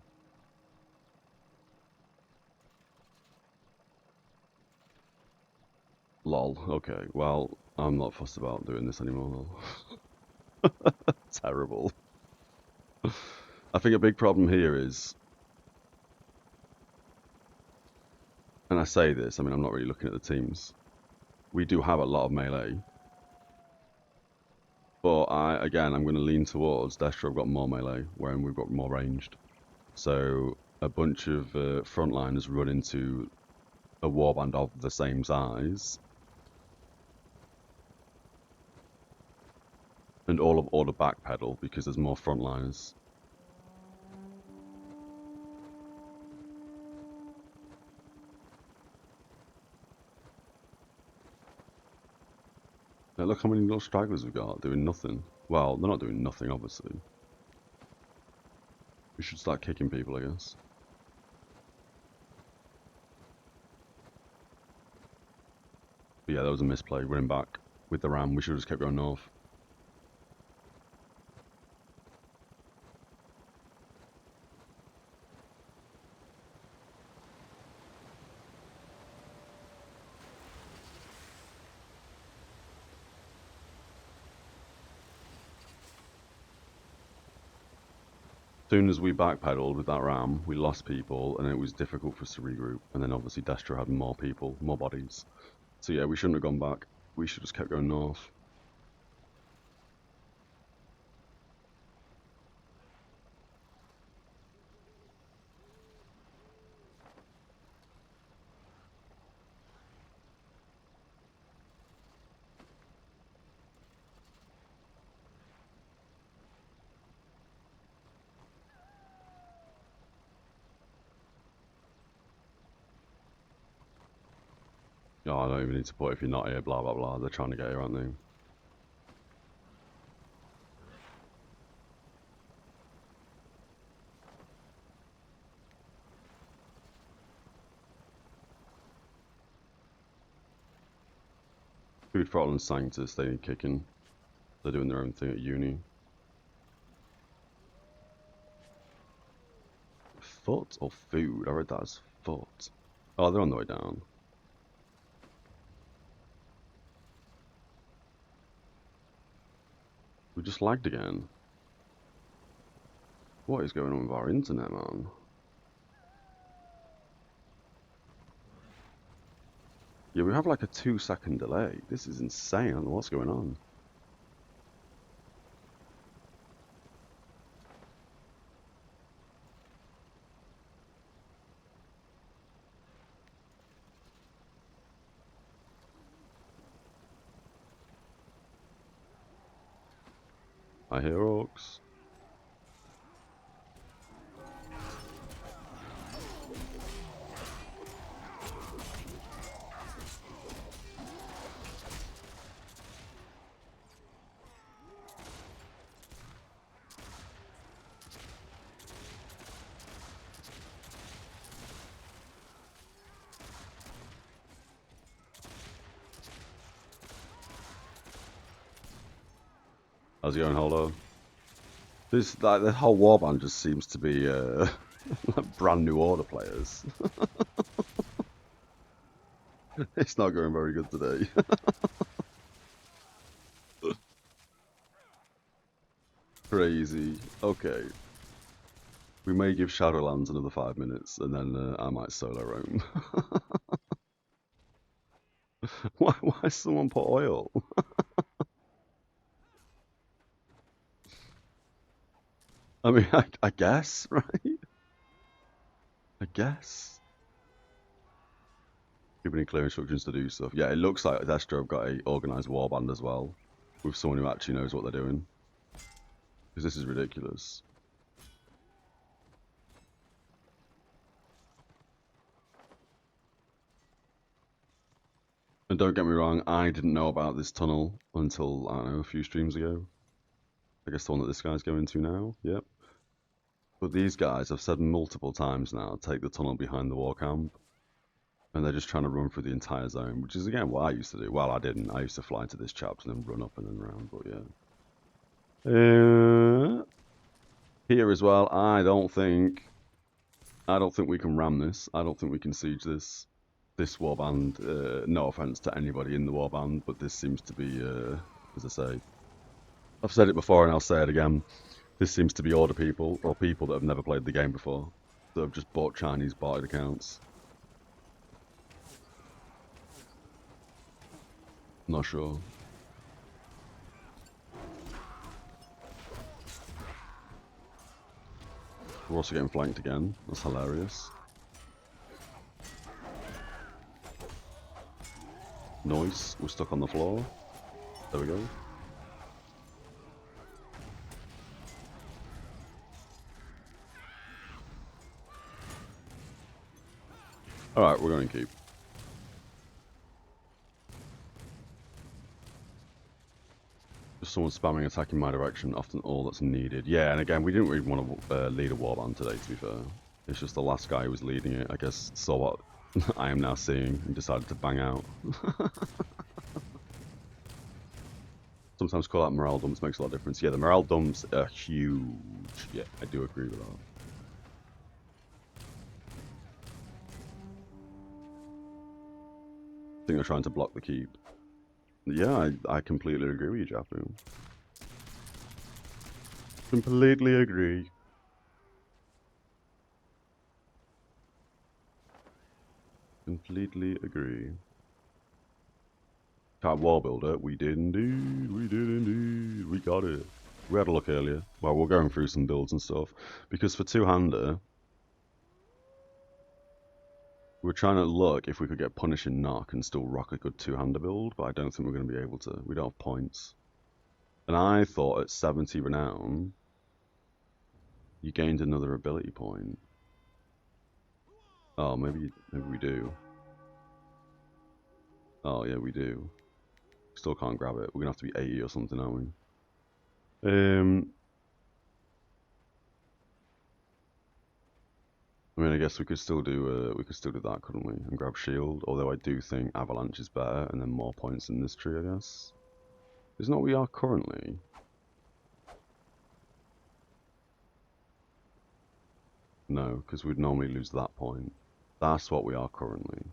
Lol, okay, well, I'm not fussed about doing this anymore. Terrible. I think a big problem here is, and I say this, I mean, I'm not really looking at the teams. We do have a lot of melee. But I'm going to lean towards Destro have got more melee, wherein we've got more ranged. So a bunch of frontliners run into a warband of the same size, and all of Order backpedal because there's more frontliners. Now look how many little stragglers we've got doing nothing. Well, they're not doing nothing, obviously. We should start kicking people, I guess. But yeah, that was a misplay, running back with the ram. We should have just kept going north. As soon as we backpedaled with that ram, we lost people, and it was difficult for us to regroup. And then obviously Destro had more people, more bodies. So yeah, we shouldn't have gone back. We should have just kept going north. Oh, I don't even need to put if you're not here, blah blah blah. They're trying to get here, aren't they? Food Throttle and Scientists, they need kicking. They're doing their own thing at uni. Foot or food? I read that as foot. Oh, they're on the way down. We just lagged again. What is going on with our internet, man? Yeah, we have like a 2-second delay. This is insane. I don't know what's going on. I hear orcs. How's it going, Hollow? This like the whole warband just seems to be like brand new order players. It's not going very good today. Crazy. Okay. We may give Shadowlands another 5 minutes, and then I might solo roam. Why someone put oil? I mean, I guess, right? I guess. Give any clear instructions to do stuff. Yeah, it looks like Destro have got a organised warband as well, with someone who actually knows what they're doing. Because this is ridiculous. And don't get me wrong, I didn't know about this tunnel until, I don't know, a few streams ago. I guess the one that this guy's going to now, yep. But these guys have said multiple times now, take the tunnel behind the war camp. And they're just trying to run through the entire zone, which is again what I used to do. Well, I didn't. I used to fly into this chapter and then run up and then round, but yeah. Here as well, I don't think we can ram this. I don't think we can siege this warband. No offense to anybody in the warband, but this seems to be, as I say, I've said it before and I'll say it again. This seems to be order people or people that have never played the game before, that have just bought Chinese botted accounts. Not sure. We're also getting flanked again. That's hilarious. Noise. We're stuck on the floor. There we go. Alright, we're going to keep. Just someone spamming attack in my direction, often all that's needed. Yeah, and again, we didn't really want to lead a warband today, to be fair. It's just the last guy who was leading it, I guess, saw what I am now seeing and decided to bang out. Sometimes call out morale dumps makes a lot of difference. Yeah, the morale dumps are huge. Yeah, I do agree with that. I think they're trying to block the keep. Yeah, I completely agree with you, Japu. Completely agree. Completely agree. Cat wall builder, we did indeed, we got it. We had a look earlier. Well, we're going through some builds and stuff. Because for two-hander, we're trying to look if we could get Punish and Knock and still rock a good two-hander build, but I don't think we're going to be able to. We don't have points. And I thought at 70 renown, you gained another ability point. Oh, maybe we do. Oh yeah, we do. Still can't grab it. We're gonna have to be 80 or something, aren't we? I mean, I guess we could still do that, couldn't we? And grab shield. Although I do think avalanche is better, and then more points in this tree, I guess. Isn't that what we are currently? No, because we'd normally lose that point. That's what we are currently.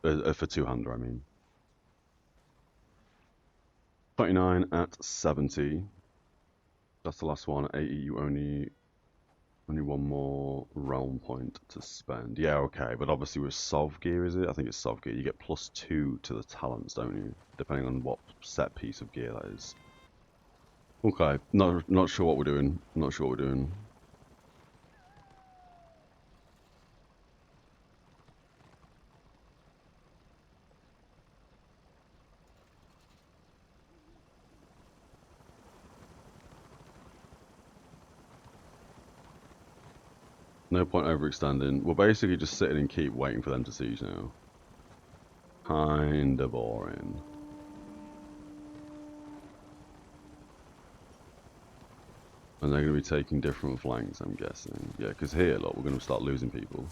For two-hander, I mean. 29 at 70. That's the last one. At 80, you only one more realm point to spend. Yeah, okay, but obviously with Sov gear, is it? I think it's Sov gear. You get +2 to the talents, don't you? Depending on what set piece of gear that is. Okay, not sure what we're doing. Not sure what we're doing. No point overextending. We're basically just sitting and keep waiting for them to siege now. Kinda boring. And they're going to be taking different flanks, I'm guessing. Yeah, because here, look, we're going to start losing people.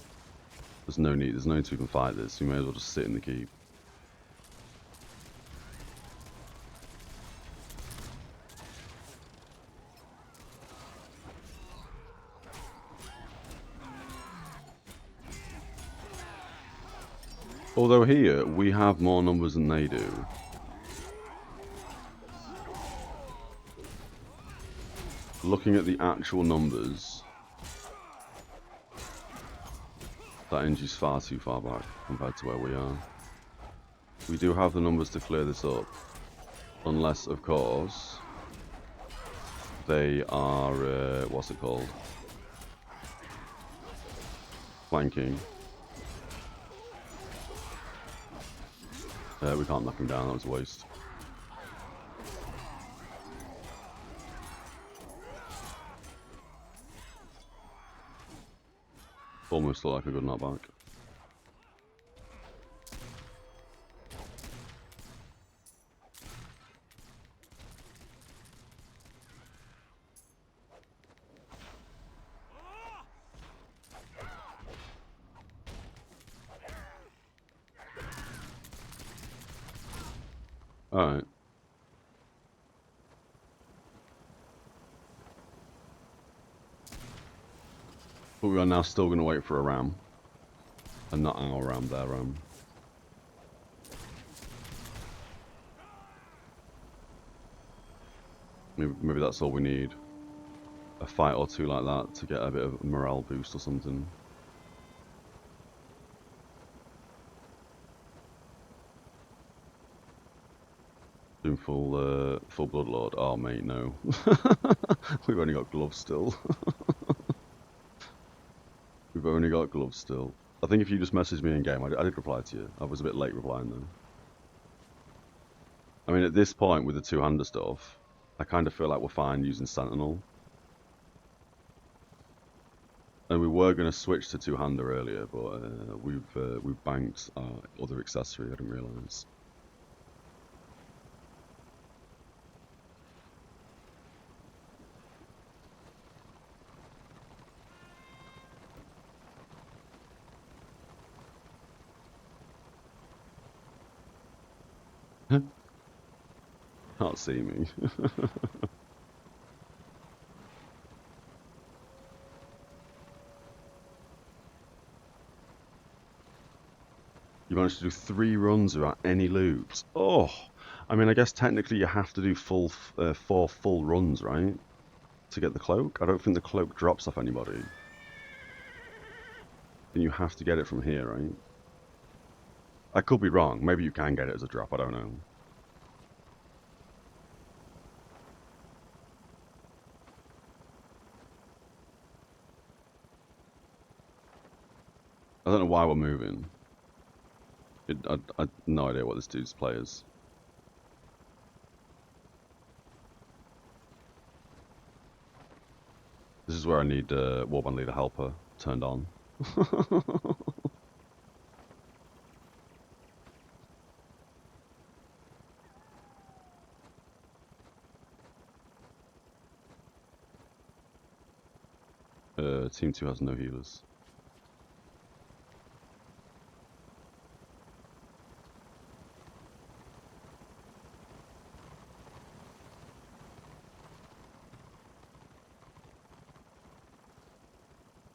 There's no need to even fight this. We may as well just sit in the keep. Although here, we have more numbers than they do. Looking at the actual numbers, that Inji's far too far back compared to where we are. We do have the numbers to clear this up. Unless, of course, they are, what's it called? Flanking. We can't knock him down, that was a waste. Almost look like a good knockback. Alright. But we are now still going to wait for a ram. And not our ram, their ram. Maybe that's all we need. A fight or two like that to get a bit of a morale boost or something. Doing full Bloodlord. Oh mate, no. We've only got gloves still. We've only got gloves still. I think if you just messaged me in game, I did reply to you. I was a bit late replying though. I mean, at this point with the two-hander stuff, I kind of feel like we're fine using Sentinel. And we were going to switch to two-hander earlier, but we've banked our other accessory. I didn't realise. Can't see me. You managed to do 3 runs without any loot. Oh, I mean, I guess technically you have to do 4 full runs, right? To get the cloak? I don't think the cloak drops off anybody. And you have to get it from here, right? I could be wrong. Maybe you can get it as a drop, I don't know. I don't know why we're moving. I have no idea what this dude's play is. This is where I need Warband Leader Helper turned on. Team 2 has no healers.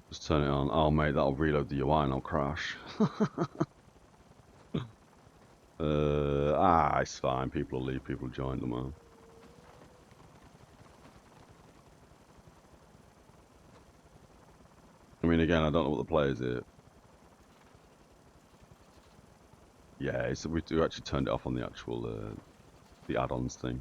Just turn it on. Oh, mate, that'll reload the UI and I'll crash. It's fine. People will leave, people will join them all. I mean, again, I don't know what the players are. Yeah, we do actually turned it off on the actual, the add-ons thing.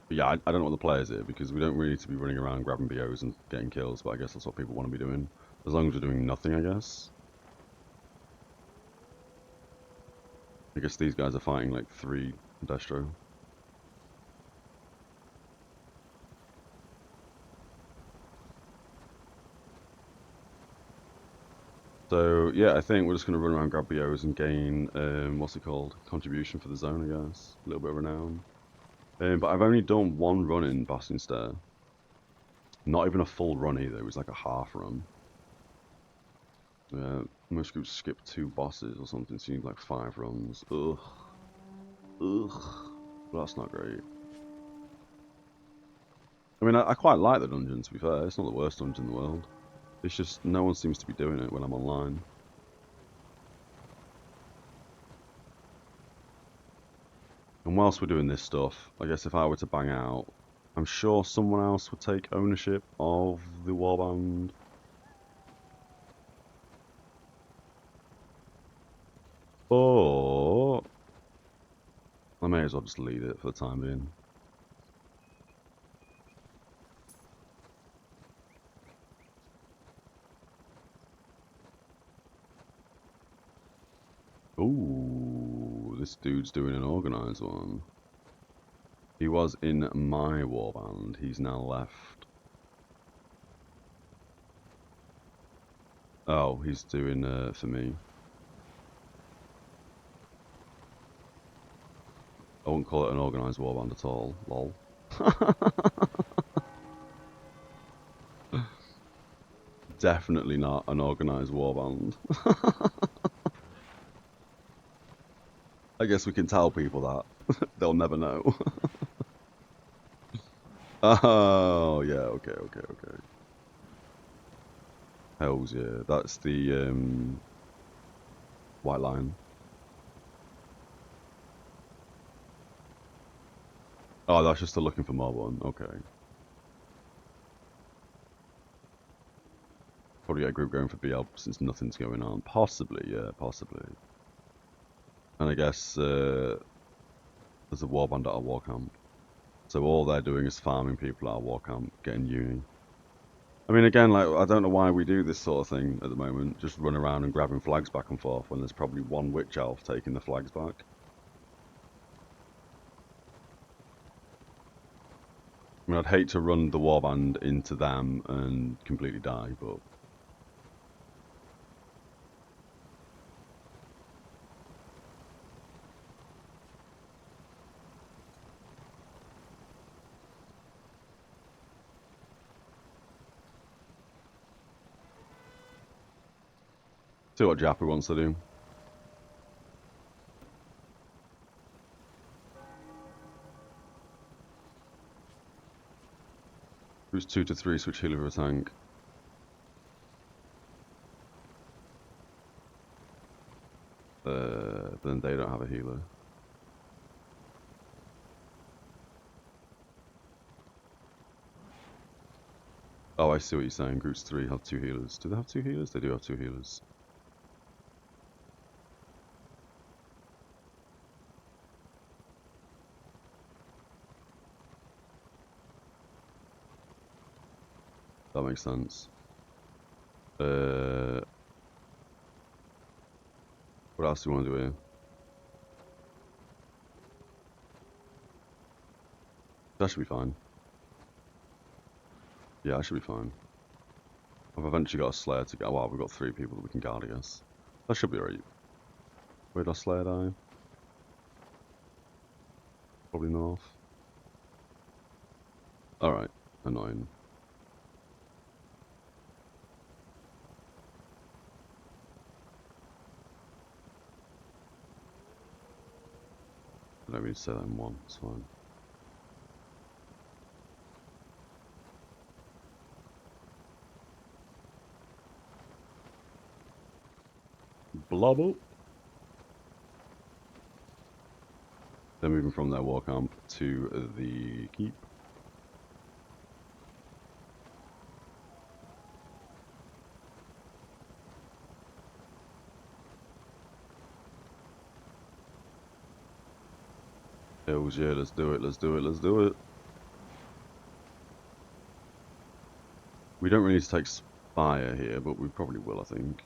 But yeah, I don't know what the players are, because we don't really need to be running around grabbing BOs and getting kills, but I guess that's what people want to be doing. As long as we're doing nothing, I guess. I guess these guys are fighting like 3 Destro. So yeah, I think we're just going to run around, grab BOs and gain, what's it called? Contribution for the zone, I guess. A little bit of renown. But I've only done 1 run in Bastion Stair. Not even a full run either, it was like a half run. Most groups skip 2 bosses or something, so you need like 5 runs. Ugh. Ugh. Well, that's not great. I mean, I quite like the dungeon, to be fair. It's not the worst dungeon in the world. It's just no one seems to be doing it when I'm online. And whilst we're doing this stuff, I guess if I were to bang out, I'm sure someone else would take ownership of the warband. But I may as well just leave it for the time being. Ooh, this dude's doing an organised one. He was in my warband, he's now left. Oh, he's doing for me. I wouldn't call it an organised warband at all, lol. Definitely not an organised warband. I guess we can tell people that. They'll never know. Oh, yeah, okay. Hells yeah, that's the White Lion. Oh, that's just a looking for mob one, okay. Probably get a group going for BL since nothing's going on. Possibly, yeah, possibly. And I guess there's a warband at our war camp. So all they're doing is farming people at our war camp, getting uni. I mean, again, like, I don't know why we do this sort of thing at the moment. Just run around and grabbing flags back and forth when there's probably 1 witch elf taking the flags back. I mean, I'd hate to run the warband into them and completely die, but... See what Japper wants to do. Who's 2 to 3 switch healer for a tank? Then they don't have a healer. Oh, I see what you're saying. Groups 3 have 2 healers. Do they have 2 healers? They do have 2 healers. That makes sense. What else do you want to do here? That should be fine. Yeah, I should be fine. I've eventually got a Slayer to go. Well, we've got 3 people that we can guard, I guess. That should be alright. Where did our Slayer die? Probably north. Alright. Annoying. I don't mean to say that in one, it's fine. Blob up. They're moving from their war camp to the keep. Hills, yeah, let's do it, let's do it, let's do it. We don't really need to take Spire here, but we probably will, I think.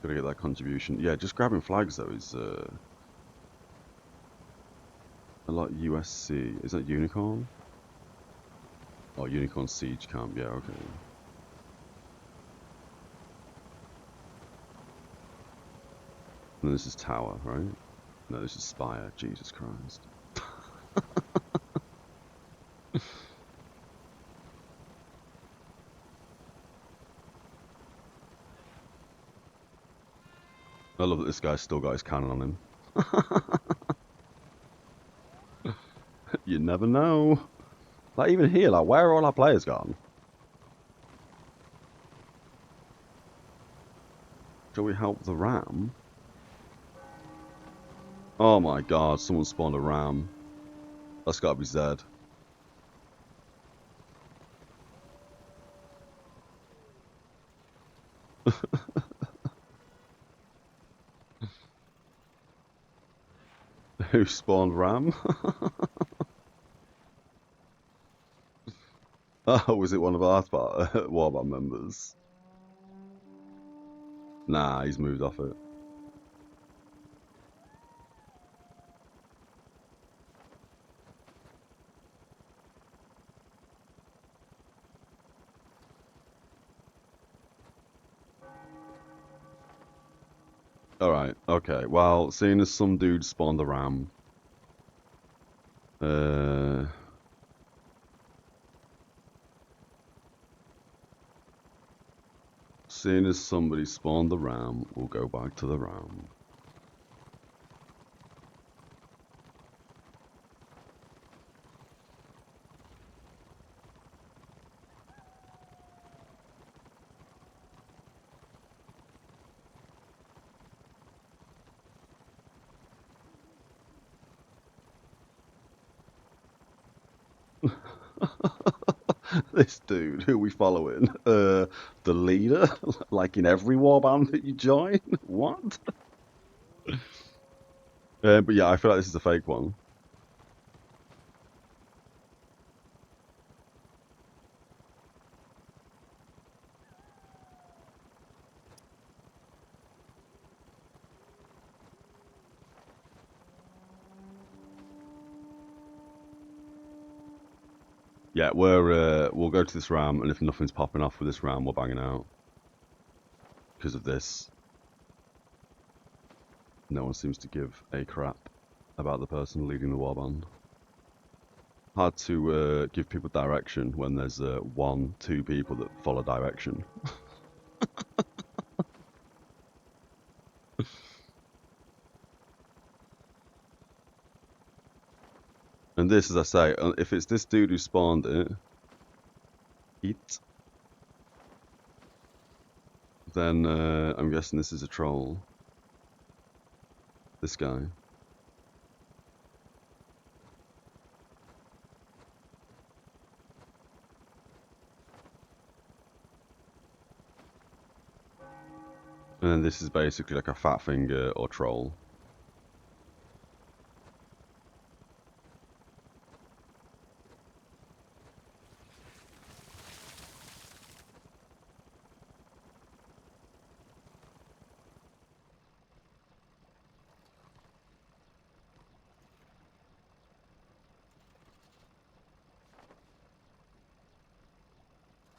Gotta get that contribution. Yeah, just grabbing flags, though, is a lot USC. Is that Unicorn? Oh, Unicorn Siege Camp, yeah, okay. And this is Tower, right? No, this is Spire. Jesus Christ. I love that this guy's still got his cannon on him. You never know. Like, even here, like, where are all our players gone? Shall we help the ram? Oh my god, someone spawned a ram. That's gotta be Zed. Who spawned ram? Oh, was it one of our Warband members? Nah, he's moved off it. Alright, okay. Well, seeing as some dude spawned the ram, seeing as somebody spawned the ram, we'll go back to the ram. This dude, who we following? The leader? Like in every warband that you join? What? But yeah, I feel like this is a fake one. Yeah, we'll go to this ram, and if nothing's popping off with this ram, we're banging out. Because of this. No one seems to give a crap about the person leading the warband. Hard to give people direction when there's 1-2 people that follow direction. And this, as I say, if it's this dude who spawned it, then I'm guessing this is a troll. This guy. And then this is basically like a fat finger or troll.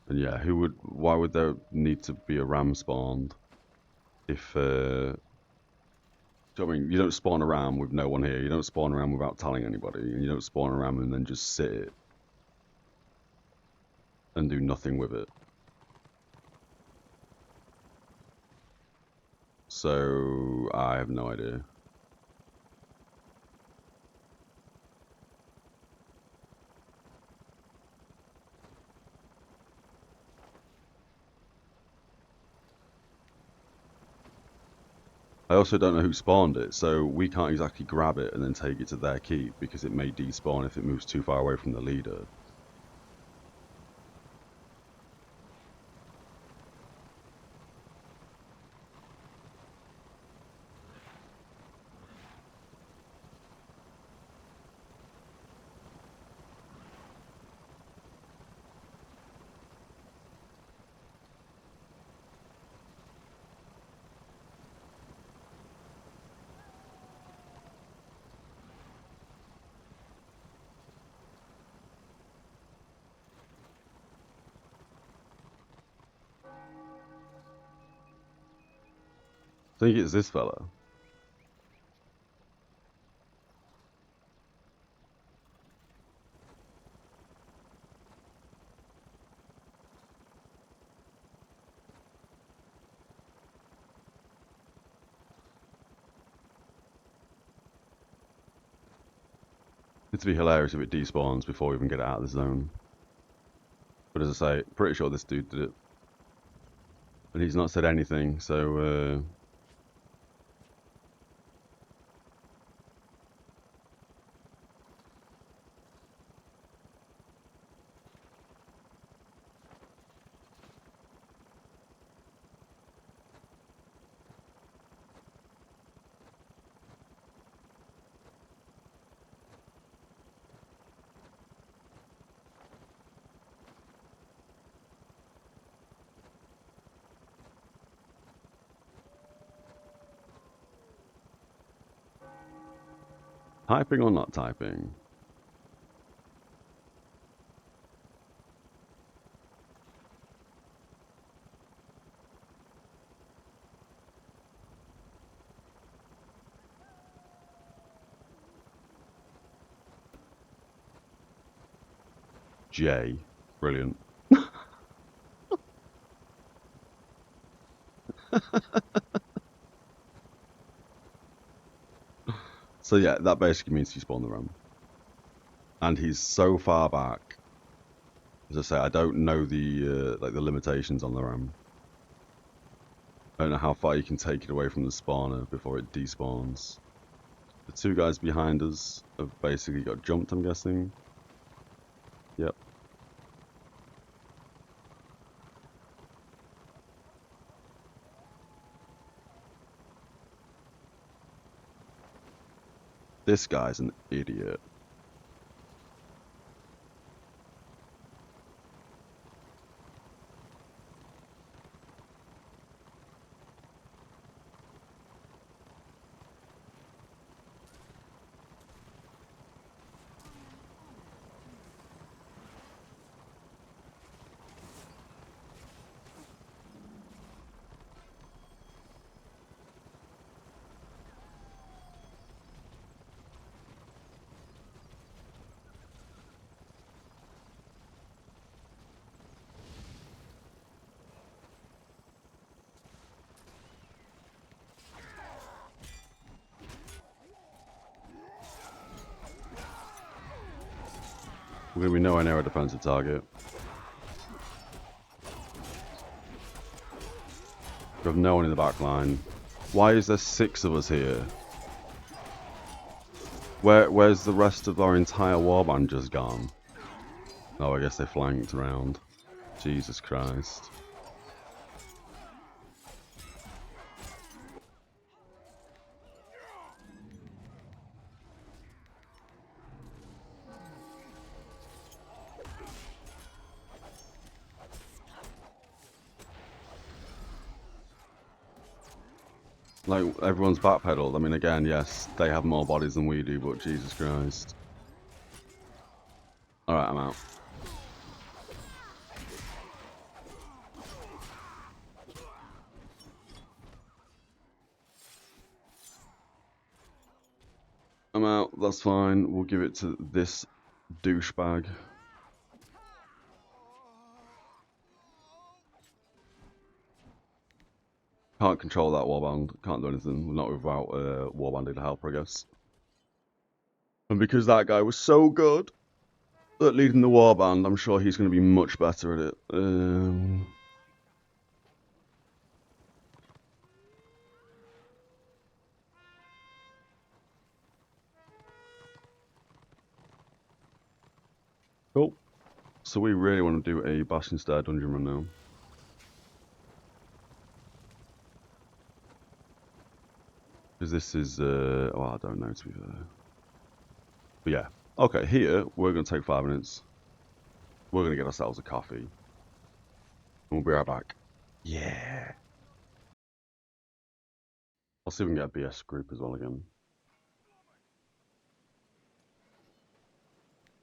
And yeah, why would there need to be a ram spawned if, I mean, you don't spawn a ram with no one here, you don't spawn a ram without telling anybody, and you don't spawn a ram and then just sit it. and do nothing with it. So I have no idea. I also don't know who spawned it, so we can't exactly grab it and then take it to their keep because it may despawn if it moves too far away from the leader. I think it's this fella. It'd be hilarious if it despawns before we even get it out of the zone. But as I say, pretty sure this dude did it. And he's not said anything, so typing or not typing? J. Brilliant. So yeah, that basically means he spawned the RAM. And he's so far back. As I say, I don't know the like the limitations on the RAM. I don't know how far you can take it away from the spawner before it despawns. The two guys behind us have basically got jumped, I'm guessing. Yep. This guy's an idiot. We're going to be nowhere near a defensive target. We have no one in the back line. Why is there 6 of us here? Where's the rest of our entire warband just gone? Oh, I guess they flanked around. Jesus Christ. Like, everyone's backpedaled. I mean, again, yes, they have more bodies than we do, but Jesus Christ. Alright, I'm out. I'm out, that's fine. We'll give it to this douchebag. Can't control that warband. Can't do anything. Not without warbanding to help, I guess. And because that guy was so good at leading the warband, I'm sure he's going to be much better at it. Cool. So we really want to do a Bastion Stair dungeon run now. Because this is, well, I don't know to be fair. But yeah. Okay, here, we're going to take 5 minutes. We're going to get ourselves a coffee. And we'll be right back. Yeah. I'll see if we can get a BS group as well again.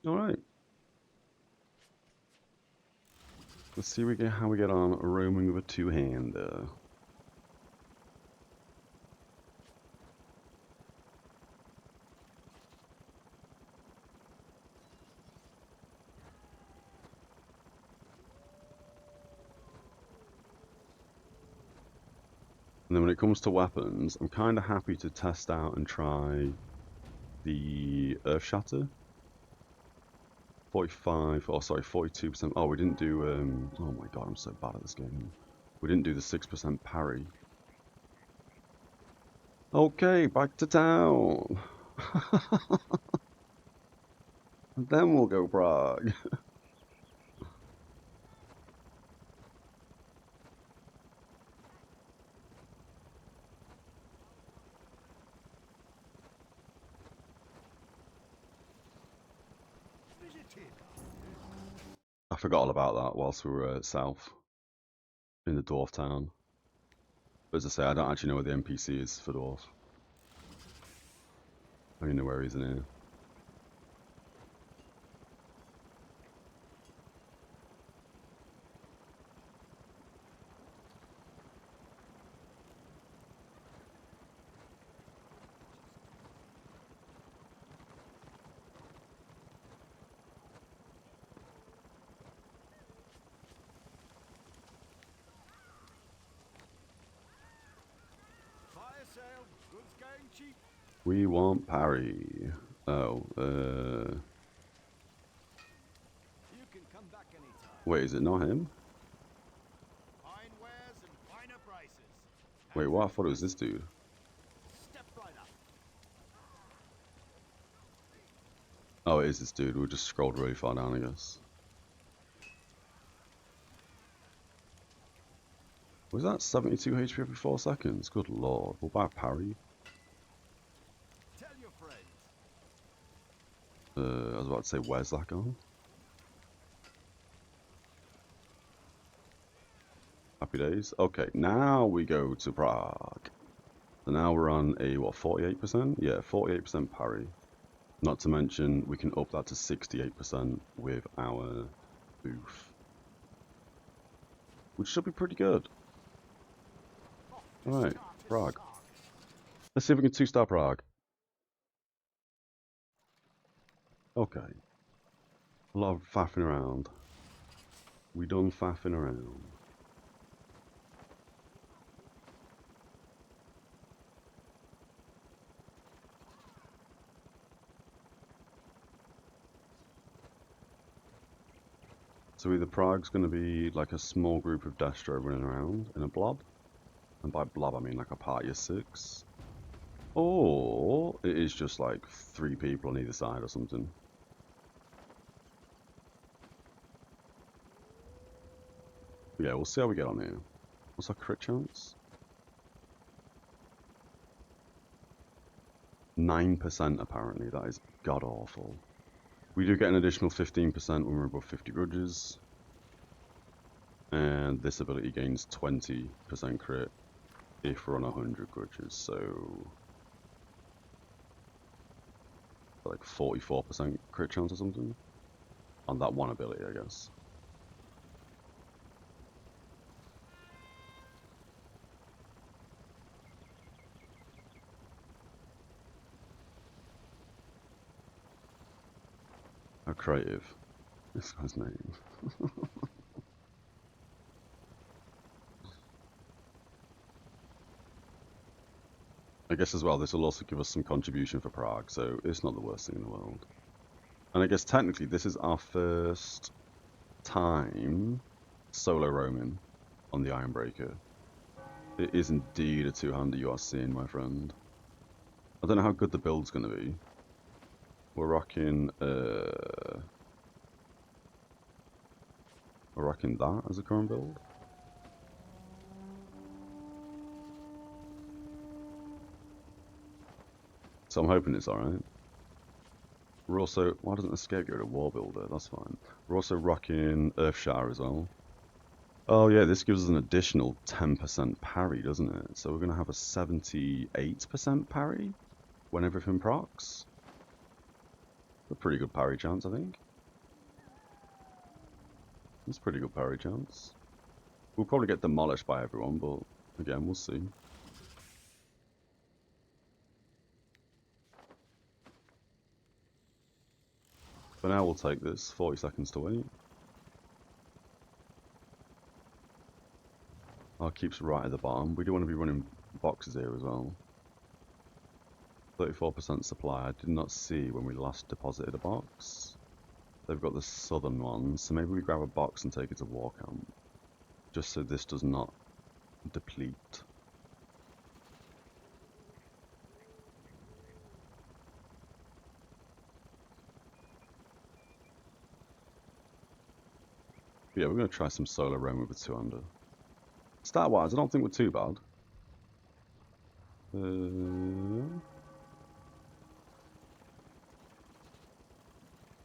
Alright. Let's see how we get on roaming with a two-hander. And then when it comes to weapons, I'm kind of happy to test out and try the Earth Shatter. 45, oh sorry, 42%. Oh, we didn't do, oh my god, I'm so bad at this game. We didn't do the 6% parry. Okay, back to town. And then we'll go Prague. I forgot all about that whilst we were south in the dwarf town. But as I say, I don't actually know where the NPC is for dwarf. I don't know where he is in here. We want parry. Oh, wait, is it not him? Wait, what? I thought it was this dude. Oh, it is this dude. We just scrolled really far down, I guess. Was that 72 HP every 4 seconds? Good lord. We'll buy a parry. I was about to say, where's that gone? Happy days. Okay, now we go to Prague. So now we're on a, what, 48%? Yeah, 48% parry. Not to mention, we can up that to 68% with our booth. Which should be pretty good. Alright, Prague. Let's see if we can 2-star Prague. Okay. A lot of faffing around. We done faffing around. So either Prague's going to be like a small group of Destro running around in a blob. And by blob I mean like a party of 6. Or it is just like 3 people on either side or something. Yeah, we'll see how we get on here. What's our crit chance? 9% apparently. That is god awful. We do get an additional 15% when we're above 50 grudges. And this ability gains 20% crit if we're on 100 grudges. So like 44% crit chance or something on that one ability, I guess. How creative. This guy's name. I guess as well, this will also give us some contribution for Prague, so it's not the worst thing in the world. And I guess technically this is our first time solo roaming on the Ironbreaker. It is indeed a two-hander you are seeing, my friend. I don't know how good the build's going to be. We're rocking that as a current build. So I'm hoping it's alright. We're also... Why doesn't Escape go to War Builder? That's fine. We're also rocking Earth Shower as well. Oh yeah, this gives us an additional 10% parry, doesn't it? So we're going to have a 78% parry when everything procs. A pretty good parry chance, I think. It's a pretty good parry chance. We'll probably get demolished by everyone, but again, we'll see. For now, we'll take this. 40 seconds to wait. Our keeps right at the bottom. We do want to be running boxes here as well. 34% supply. I did not see when we last deposited a box. They've got the southern ones, so maybe we grab a box and take it to war camp. Just so this does not deplete. But yeah, we're going to try some solo roam with 200. Stat-wise, I don't think we're too bad.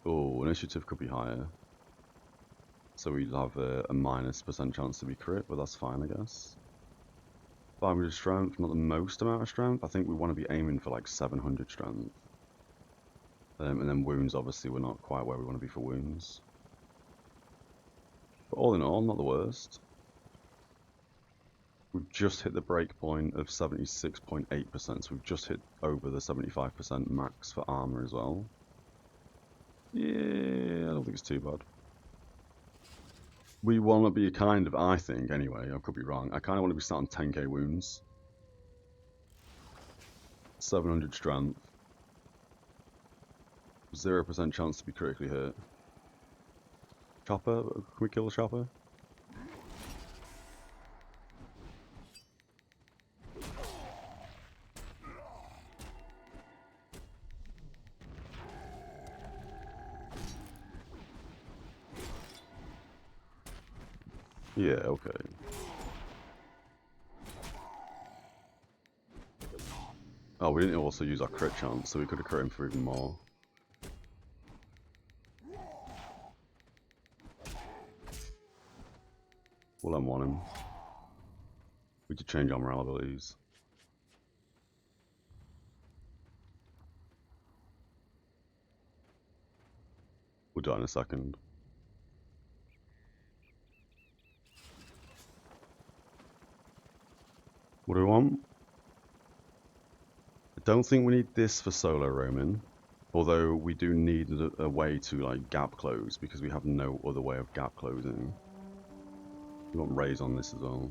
Oh, initiative could be higher. So we'd have a -% chance to be crit, but that's fine, I guess. 500 strength, not the most amount of strength. I think we want to be aiming for like 700 strength. And then wounds, obviously, we're not quite where we want to be for wounds. But all in all, not the worst. We've just hit the break point of 76.8%, so we've just hit over the 75% max for armor as well. Yeah, I don't think it's too bad. We want to be kind of, I think, anyway, I could be wrong, I kind of want to be starting 10k wounds. 700 strength. 0% chance to be critically hit. Chopper? Can we kill the chopper? Yeah, okay. Oh, we didn't also use our crit chance, so we could have crit him for even more. We'll M1 him. We could change our morale abilities. We'll do it in a second. What do we want? I don't think we need this for solo roaming, although we do need a way to like gap close because we have no other way of gap closing. We want raise on this as well.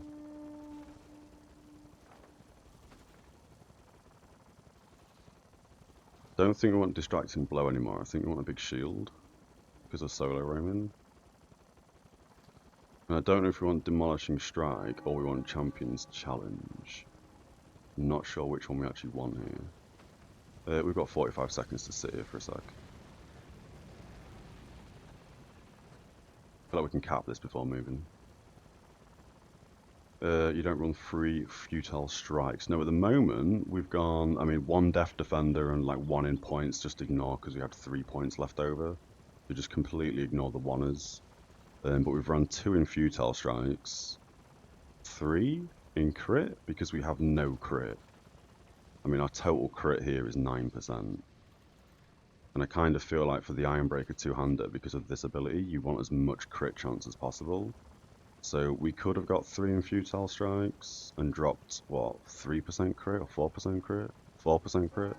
Don't think we want distracting blow anymore. I think we want a big shield because of solo roaming. And I don't know if we want demolishing strike or we want champions challenge. I'm not sure which one we actually want here. We've got 45 seconds to sit here for a sec. I feel like we can cap this before moving. You don't run 3 futile strikes. No, at the moment, we've gone, I mean, 1 Death Defender and like 1 in points, just ignore because we had 3 points left over. So just completely ignore the oneers. But we've run 2 in futile strikes. 3 in crit because we have no crit. I mean, our total crit here is 9%. And I kind of feel like for the Ironbreaker two-hander, because of this ability, you want as much crit chance as possible. So we could have got 3 in futile strikes and dropped, what, 3% crit or 4% crit? 4% crit?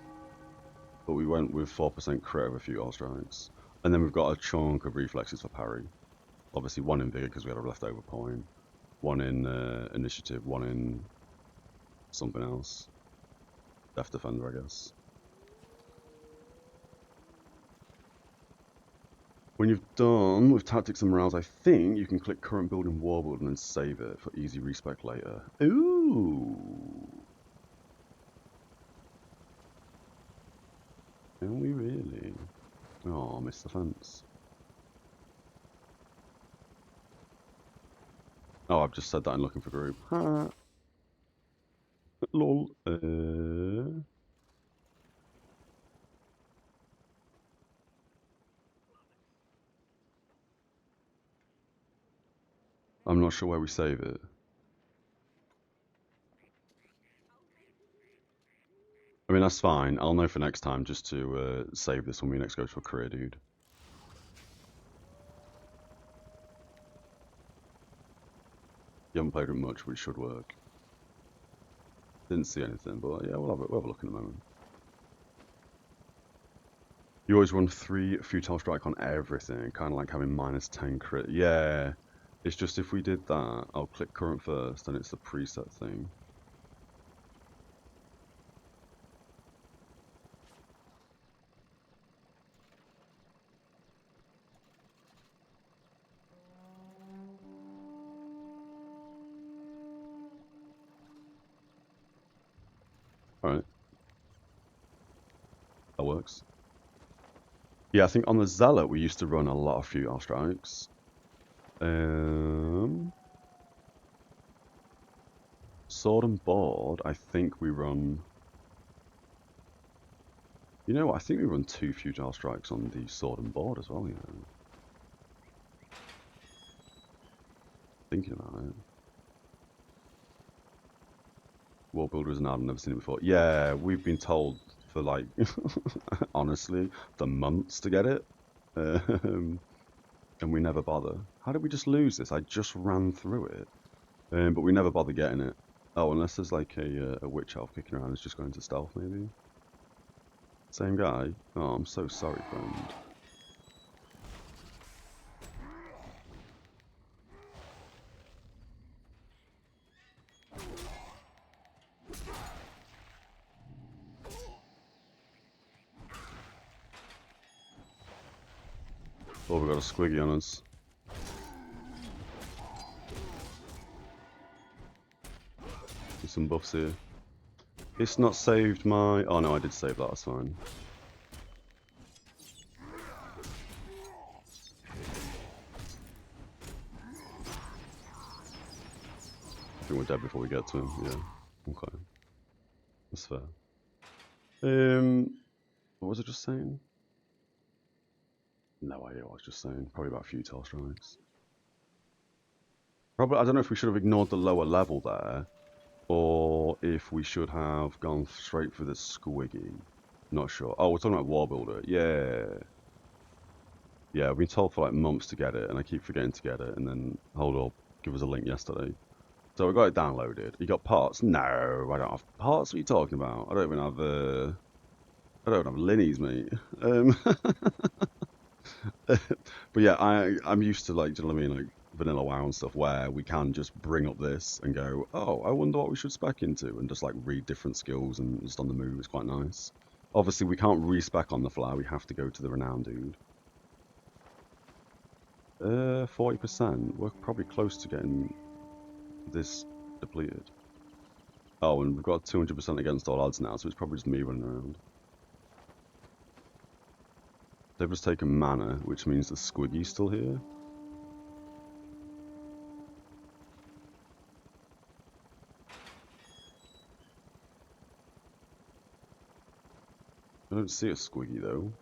But we went with 4% crit over futile strikes. And then we've got a chunk of reflexes for parry. Obviously 1 in vigor because we had a leftover point. 1 in initiative, 1 in something else. Death Defender, I guess. When you've done with tactics and morales, I think you can click current build in Warbuild and then save it for easy respec later. Ooh! Can we really? Oh, I missed the fence. Oh, I've just said that I'm looking for group. Ha! Lol. I'm not sure where we save it. I mean, that's fine. I'll know for next time just to save this when we next go to a career dude. You haven't played it much, which should work. Didn't see anything, but yeah, we'll have a look in a moment. You always run 3 futile strike on everything, kind of like having -10 crit. Yeah, it's just if we did that, I'll click current first, and it's the preset thing. Alright. That works. Yeah, I think on the Zealot we used to run a lot of futile strikes. Sword and board, I think we run... You know what, I think we run 2 futile strikes on the sword and board as well, you know. Thinking about it. War Builder is an ad, I've never seen it before. Yeah, we've been told for like, honestly, the months to get it. And we never bother. How did we just lose this? I just ran through it. But we never bother getting it. Oh, unless there's like a witch elf kicking around, it's just going to stealth maybe. Same guy? Oh, I'm so sorry, friend. Oh, we got a squiggy on us. There's some buffs here. It's not saved my... Oh no, I did save that, that's fine. I think we're dead before we get to him, yeah. Okay. That's fair. What was I just saying? No idea what I was just saying. Probably about futile strikes. Probably, I don't know if we should have ignored the lower level there, or if we should have gone straight for the squiggy. Not sure. Oh, we're talking about War Builder. Yeah. Yeah, we've been told for like months to get it, and I keep forgetting to get it, and then, hold up, give us a link yesterday. So we got it downloaded. You got parts? No, I don't have parts. What are you talking about? I don't even have, I don't have linnies, mate. But yeah, I'm used to like, do you know what I mean, like vanilla WoW and stuff, where we can just bring up this and go, oh, I wonder what we should spec into, and just like read different skills and just on the move. It's quite nice. Obviously, we can't respec on the fly. We have to go to the renowned dude. 40%. We're probably close to getting this depleted. Oh, and we've got 200% against all odds now, so it's probably just me running around. They've just taken mana, which means the squiggy's still here. I don't see a squiggy though.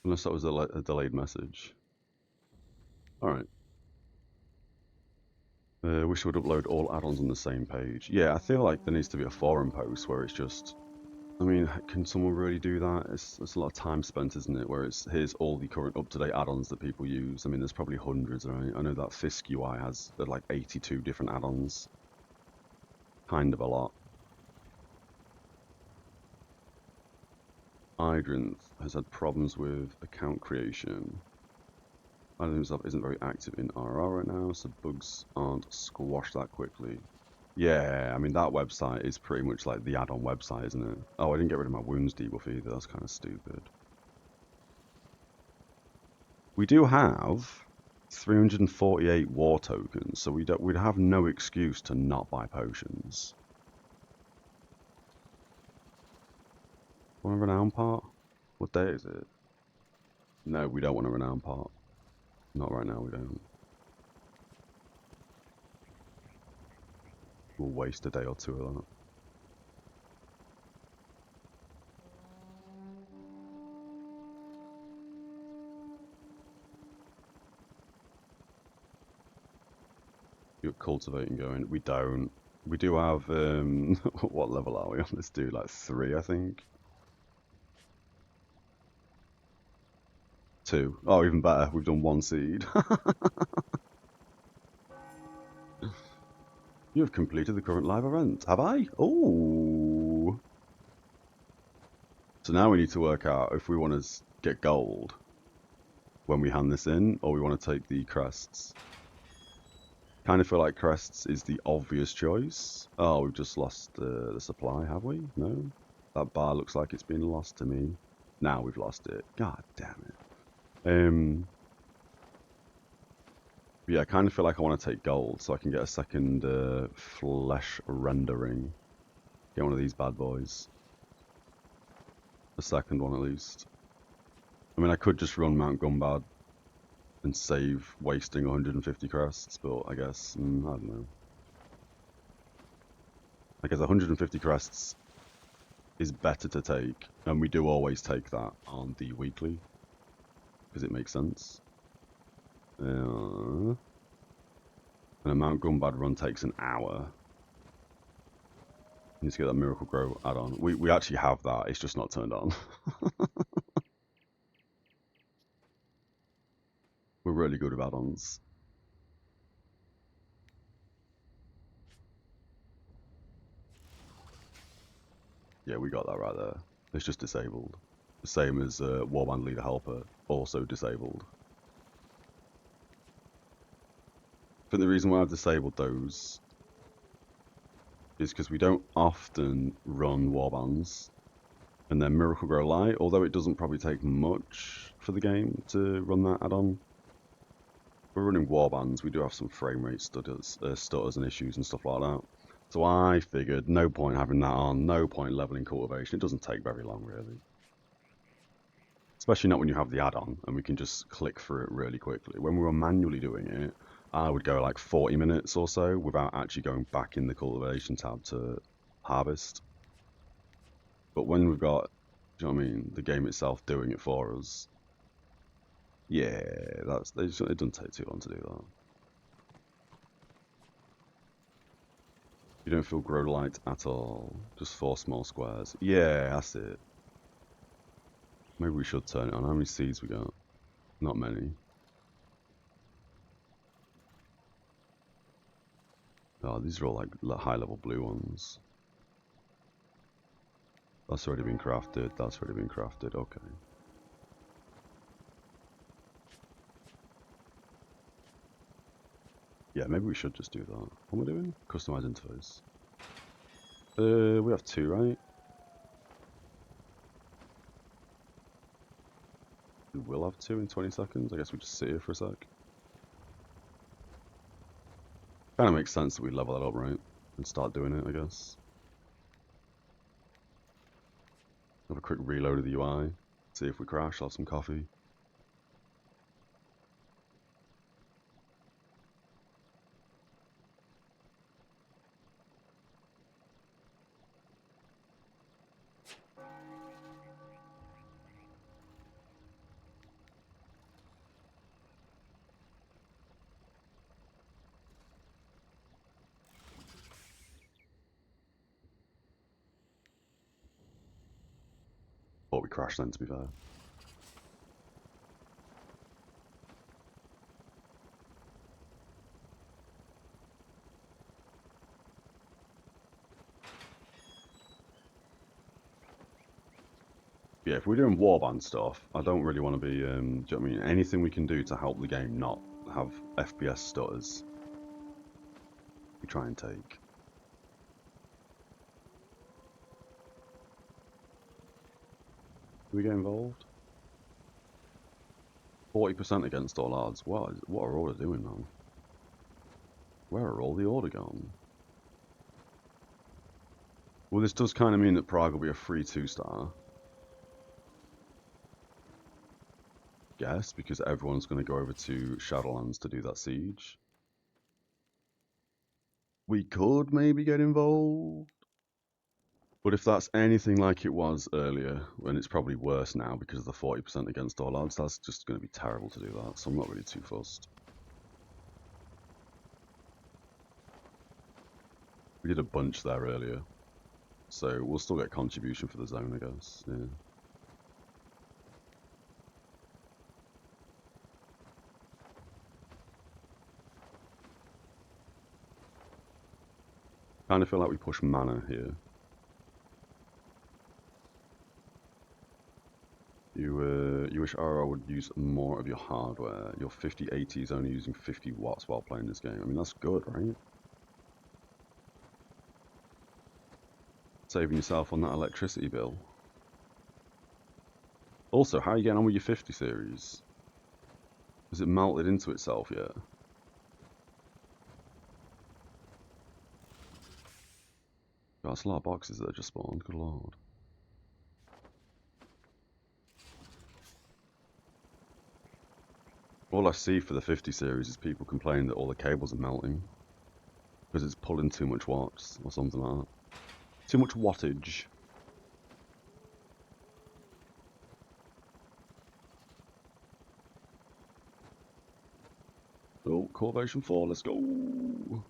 Unless that was a delayed message. Alright. We should upload all add-ons on the same page. Yeah, I feel like there needs to be a forum post where it's just... I mean, can someone really do that? It's a lot of time spent, isn't it? Where it's, here's all the current up-to-date add-ons that people use. I mean, there's probably hundreds, right? I know that Fisk UI has like 82 different add-ons. Kind of a lot. Idrinth has had problems with account creation. Item himself isn't very active in RvR right now, so bugs aren't squashed that quickly. Yeah, I mean, that website is pretty much like the add-on website, isn't it? Oh, I didn't get rid of my wounds debuff either. That's kind of stupid. We do have 348 war tokens, so we'd have no excuse to not buy potions. Want a renown part? What day is it? No, we don't want a renown part. Not right now, we don't. We'll waste a day or two of that. You're cultivating going. We don't. We do have, what level are we on this dude? Like 3, I think? 2. Oh, even better. We've done 1 seed. You have completed the current live event. Have I? Oh. So now we need to work out if we want to get gold when we hand this in, or we want to take the crests. Kind of feel like crests is the obvious choice. Oh, we've just lost the supply, have we? No? That bar looks like it's been lost to me. Now we've lost it. God damn it. Yeah, I kind of feel like I want to take gold so I can get a second flesh rendering. Get one of these bad boys. A second one at least. I mean, I could just run Mount Gumbad and save wasting 150 crests, but I guess, I don't know. I guess 150 crests is better to take, and we do always take that on the weekly, because it makes sense. And a Mount Gumbad run takes an hour. Need to get that Miracle Grow add-on. We actually have that, it's just not turned on. We're really good with add-ons. Yeah, we got that right there. It's just disabled. The same as Warband Leader Helper, also disabled. I think the reason why I've disabled those is because we don't often run Warbands. And then Miracle Grow Light, although it doesn't probably take much for the game to run that add-on. We're running Warbands, we do have some frame rate stutters and issues and stuff like that. So I figured no point having that on, no point leveling cultivation. It doesn't take very long, really. Especially not when you have the add-on and we can just click through it really quickly. When we were manually doing it, I would go like 40 minutes or so without actually going back in the cultivation tab to harvest. But when we've got, do you know what I mean, the game itself doing it for us, yeah, it doesn't take too long to do that. You don't feel grow light at all, just 4 small squares. Yeah, that's it. Maybe we should turn it on. How many seeds we got? Not many. Oh, these are all like high level blue ones. That's already been crafted. That's already been crafted. Okay. Yeah, maybe we should just do that. What am I doing? Customize interface. We have 2, right? We will have 2 in 20 seconds. I guess we just sit here for a sec. Kind of makes sense that we level that up, right? And start doing it, I guess. Have a quick reload of the UI. See if we crash. I'll have some coffee. Thought we crashed then, to be fair. Yeah, if we're doing warband stuff, I don't really want to be, do you know what I mean? Anything we can do to help the game not have FPS stutters, we try and take. Do we get involved? 40% against all odds. What are Order doing, man? Where are all the Order gone? Well, this does kind of mean that Prague will be a free 2-star. Yes, because everyone's going to go over to Shadowlands to do that siege. We could maybe get involved. But if that's anything like it was earlier, and it's probably worse now because of the 40% against all odds, that's just going to be terrible to do that, so I'm not really too fussed. We did a bunch there earlier, so we'll still get contribution for the zone, I guess, yeah. Kind of feel like we push mana here. You wish RvR would use more of your hardware. Your 5080 is only using 50 watts while playing this game. I mean, that's good, right? Saving yourself on that electricity bill. Also, how are you getting on with your 50 series? Has it melted into itself yet? God, that's a lot of boxes that just spawned, good lord. All I see for the 50 series is people complaining that all the cables are melting. Because it's pulling too much watts, or something like that. Too much wattage. Oh, Corvation 4, let's go!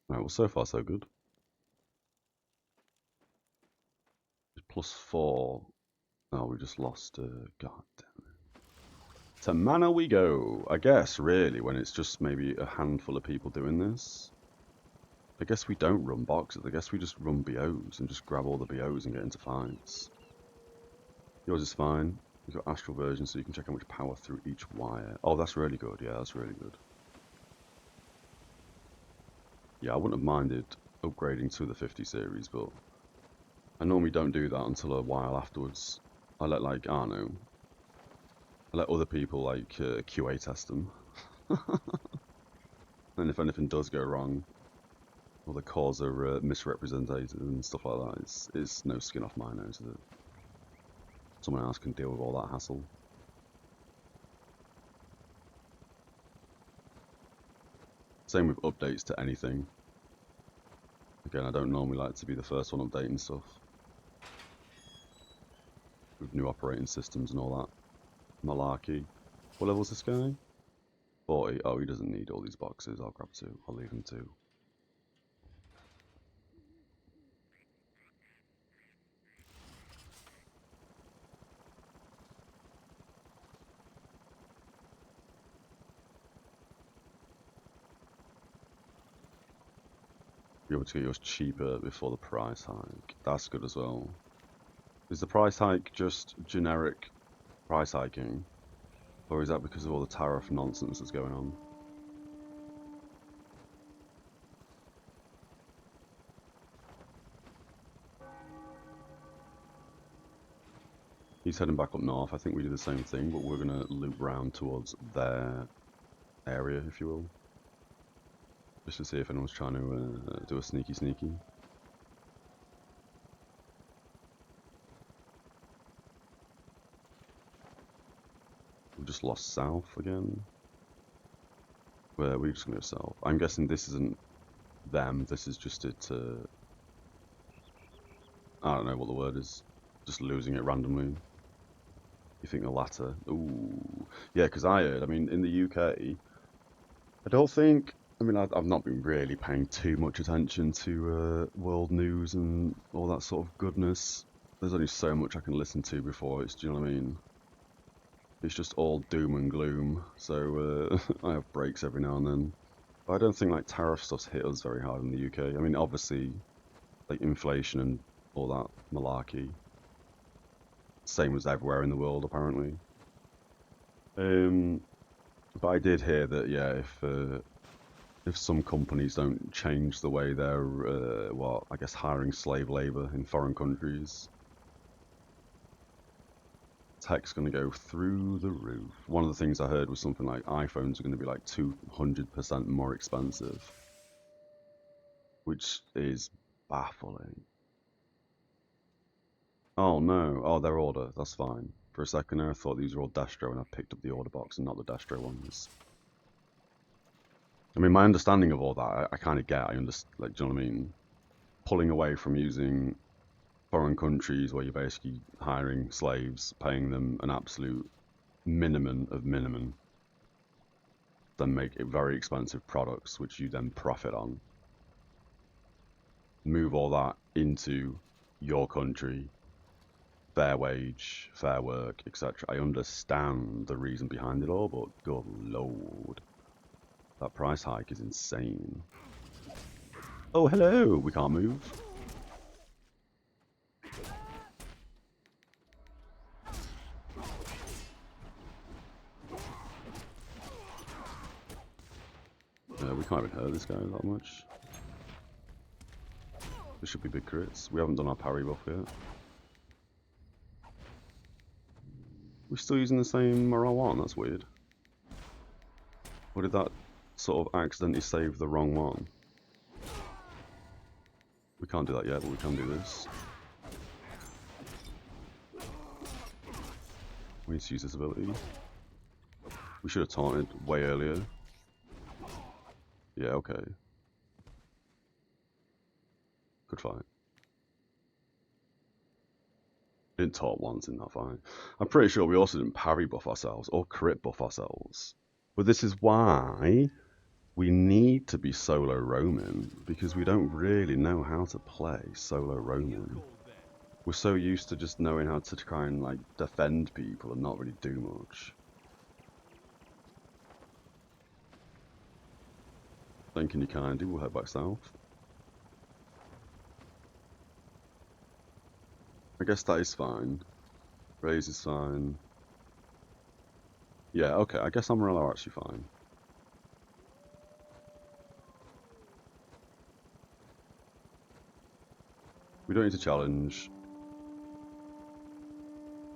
Right, well, so far so good. +4. Oh, we just lost, god damn it. To mana we go, I guess, really, when it's just maybe a handful of people doing this. I guess we don't run boxes, I guess we just run BOs and just grab all the BOs and get into fights. Yours is fine. You've got Astral version so you can check how much power through each wire. Oh, that's really good, yeah, that's really good. Yeah, I wouldn't have minded upgrading to the 50 series, but I normally don't do that until a while afterwards. I let, like, I don't know, I let other people, like, QA test them. And if anything does go wrong, or the cores are misrepresented and stuff like that, it's no skin off my nose, is it? Someone else can deal with all that hassle. Same with updates to anything. Again, I don't normally like to be the first one updating stuff. With new operating systems and all that malarkey. What level is this guy? 40. Oh, he doesn't need all these boxes. I'll grab 2. I'll leave him 2. Be able to get yours cheaper before the price hike. That's good as well. Is the price hike just generic price hiking? Or is that because of all the tariff nonsense that's going on? He's heading back up north. I think we do the same thing, but we're going to loop round towards their area, if you will. Just to see if anyone's trying to do a sneaky. We've just lost south again. Where we're just going to go south. I'm guessing this isn't them, this is just it. I don't know what the word is. Just losing it randomly. You think the latter? Ooh, yeah. Because I heard. I mean, in the UK, I don't think. I mean, I've not been really paying too much attention to world news and all that sort of goodness. There's only so much I can listen to before it's. Do you know what I mean? It's just all doom and gloom. So I have breaks every now and then. But I don't think like tariff stuff's hit us very hard in the UK. I mean, obviously, like inflation and all that malarkey. Same as everywhere in the world, apparently. But I did hear that, yeah, if some companies don't change the way they're, well, I guess hiring slave labor in foreign countries, tech's going to go through the roof. One of the things I heard was something like iPhones are going to be like 200% more expensive, which is baffling. Oh no, oh, their order, that's fine. For a second there, I thought these were all Destro, and I picked up the order box and not the Destro ones. I mean, my understanding of all that, I kind of get. I understand, like, do you know what I mean? Pulling away from using foreign countries where you're basically hiring slaves, paying them an absolute minimum of minimum, then make it very expensive products, which you then profit on. Move all that into your country, fair wage, fair work, etc. I understand the reason behind it all, but good lord, that price hike is insane. Oh, hello! We can't move. We can't even hurt this guy that much. This should be big crits. We haven't done our parry buff yet. We're still using the same morale one, that's weird. Or did that sort of accidentally save the wrong one? We can't do that yet, but we can do this. We need to use this ability. We should have taunted way earlier. Yeah, okay. Good fight. Didn't taunt once in that fight. I'm pretty sure we also didn't parry buff ourselves or crit buff ourselves. But this is why we need to be solo roaming, because we don't really know how to play solo roaming. We're so used to just knowing how to try and like defend people and not really do much. Thinking you can do, we'll head back south. I guess that is fine. Raise is fine. Yeah, okay, I guess Umbrella are actually fine. We don't need to challenge.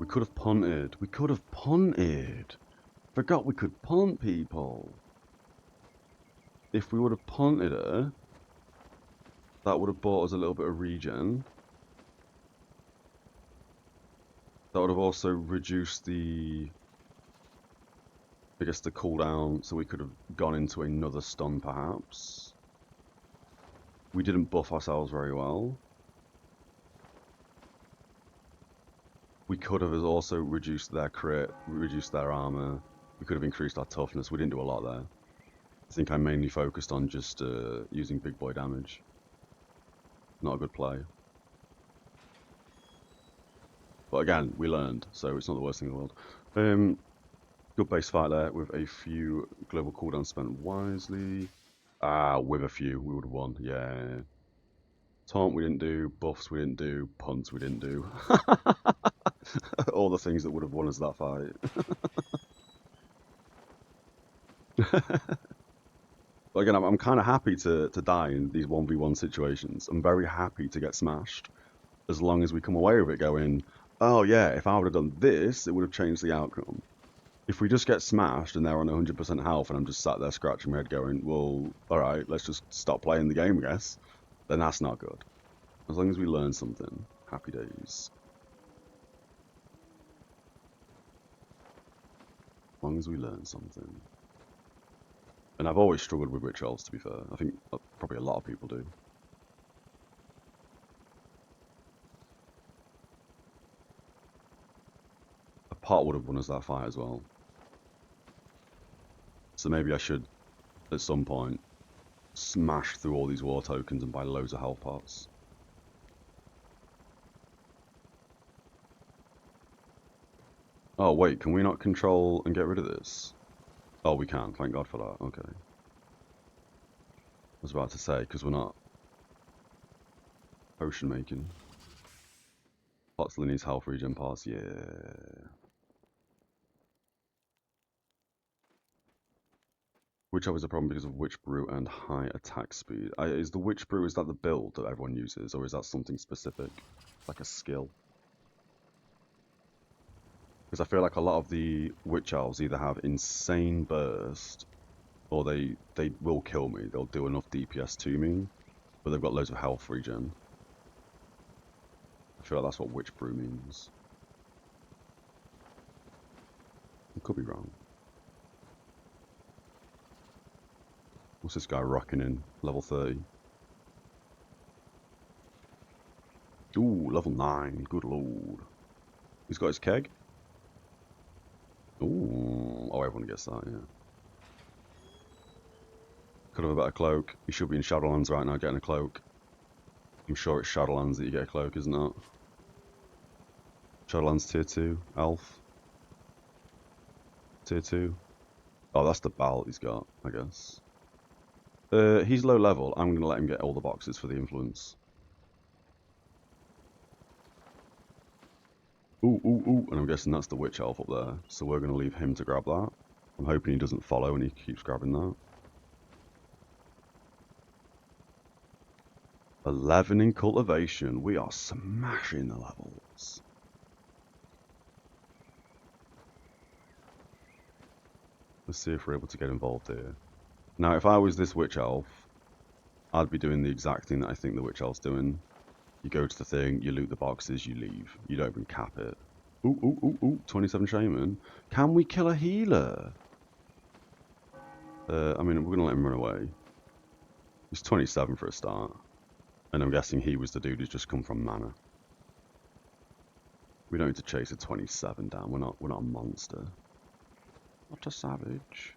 We could have punted. We could have punted. Forgot we could punt people. If we would have punted her, that would have bought us a little bit of regen. That would have also reduced the, I guess, the cooldown, so we could have gone into another stun perhaps. We didn't buff ourselves very well. We could have also reduced their crit, reduced their armor. We could have increased our toughness. We didn't do a lot there. I think I mainly focused on just using big boy damage. Not a good play. But again, we learned, so it's not the worst thing in the world. Good base fight there with a few global cooldowns spent wisely. With a few, we would have won. Yeah. Taunt we didn't do, buffs we didn't do, punts we didn't do. All the things that would have won us that fight. But again, I'm kind of happy to die in these 1v1 situations. I'm very happy to get smashed, as long as we come away with it going, oh yeah, if I would have done this, it would have changed the outcome. If we just get smashed and they're on 100% health and I'm just sat there scratching my head going, well, alright, let's just stop playing the game, I guess, then that's not good. As long as we learn something, happy days. As long as we learn something. And I've always struggled with Witch Elves, to be fair. I think probably a lot of people do. Pot would have won us that fight as well. So maybe I should, at some point, smash through all these war tokens and buy loads of health pots. Oh wait, can we not control and get rid of this? Oh, we can, thank God for that, okay. I was about to say, because we're not potion making. Pots needs health regen parts, yeah. Which always a problem because of Witch Brew and high attack speed. Is the Witch Brew, is that the build that everyone uses, or is that something specific? Like a skill? Because I feel like a lot of the Witch Elves either have insane burst, or they will kill me. They'll do enough DPS to me, but they've got loads of health regen. I feel like that's what Witch Brew means. I could be wrong. What's this guy rocking in? Level 30. Ooh, level 9. Good lord. He's got his keg. Ooh. Oh, everyone gets that, yeah. Could have a better cloak. You should be in Shadowlands right now getting a cloak. I'm sure it's Shadowlands that you get a cloak, isn't it? Shadowlands tier 2. Elf. Tier 2. Oh, that's the belt he's got, I guess. He's low level. I'm going to let him get all the boxes for the influence. Ooh, ooh, ooh. And I'm guessing that's the Witch Elf up there. So we're going to leave him to grab that. I'm hoping he doesn't follow and he keeps grabbing that. 11 in cultivation. We are smashing the levels. Let's see if we're able to get involved here. Now, if I was this Witch Elf, I'd be doing the exact thing that I think the Witch Elf's doing. You go to the thing, you loot the boxes, you leave. You don't even cap it. Ooh, ooh, ooh, ooh. 27 Shaman. Can we kill a healer? I mean, we're going to let him run away. He's 27 for a start. And I'm guessing he was the dude who's just come from mana. We don't need to chase a 27 down. We're not a monster. Not a savage.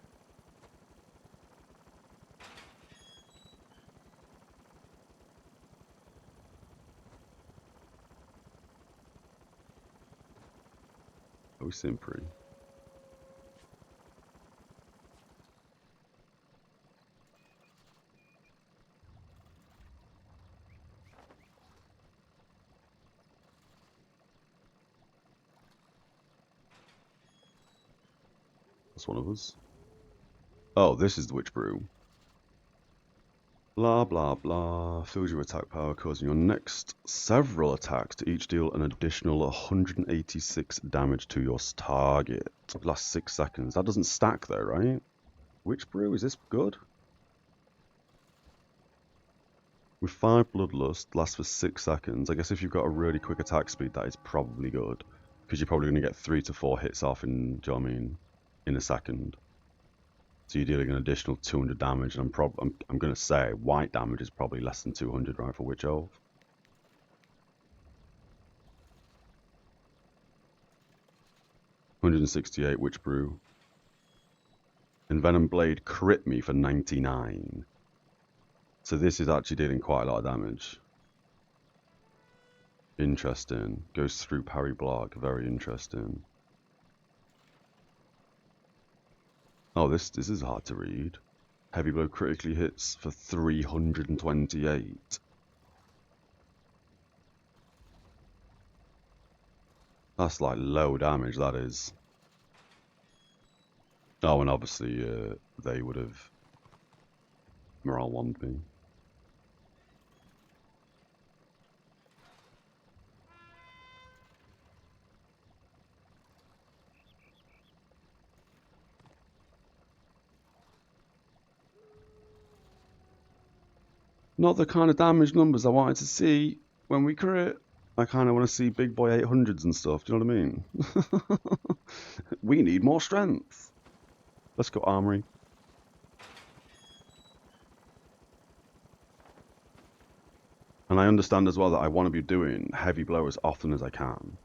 Are we simpry? That's one of us. Oh, this is the Witch Brew. Blah, blah, blah. Fills your attack power, causing your next several attacks to each deal an additional 186 damage to your target. Lasts 6 seconds. That doesn't stack though, right? Witch Brew, is this good? With 5 Bloodlust, lasts for 6 seconds. I guess if you've got a really quick attack speed, that is probably good. Because you're probably going to get 3 to 4 hits off in, do you know what I mean, in a second. So you're dealing an additional 200 damage, and I'm going to say white damage is probably less than 200, right, for Witch Elf. $168 Witch Brew. Envenom Blade crit me for 99. So this is actually dealing quite a lot of damage. Interesting. Goes through parry block. Very interesting. Oh, this is hard to read. Heavy blow critically hits for 328. That's like low damage, that is. Oh, and obviously they would have morale wand me. Not the kind of damage numbers I wanted to see when we crit. I kind of want to see big boy 800s and stuff, do you know what I mean? We need more strength. Let's go armory. And I understand as well that I want to be doing heavy blow as often as I can.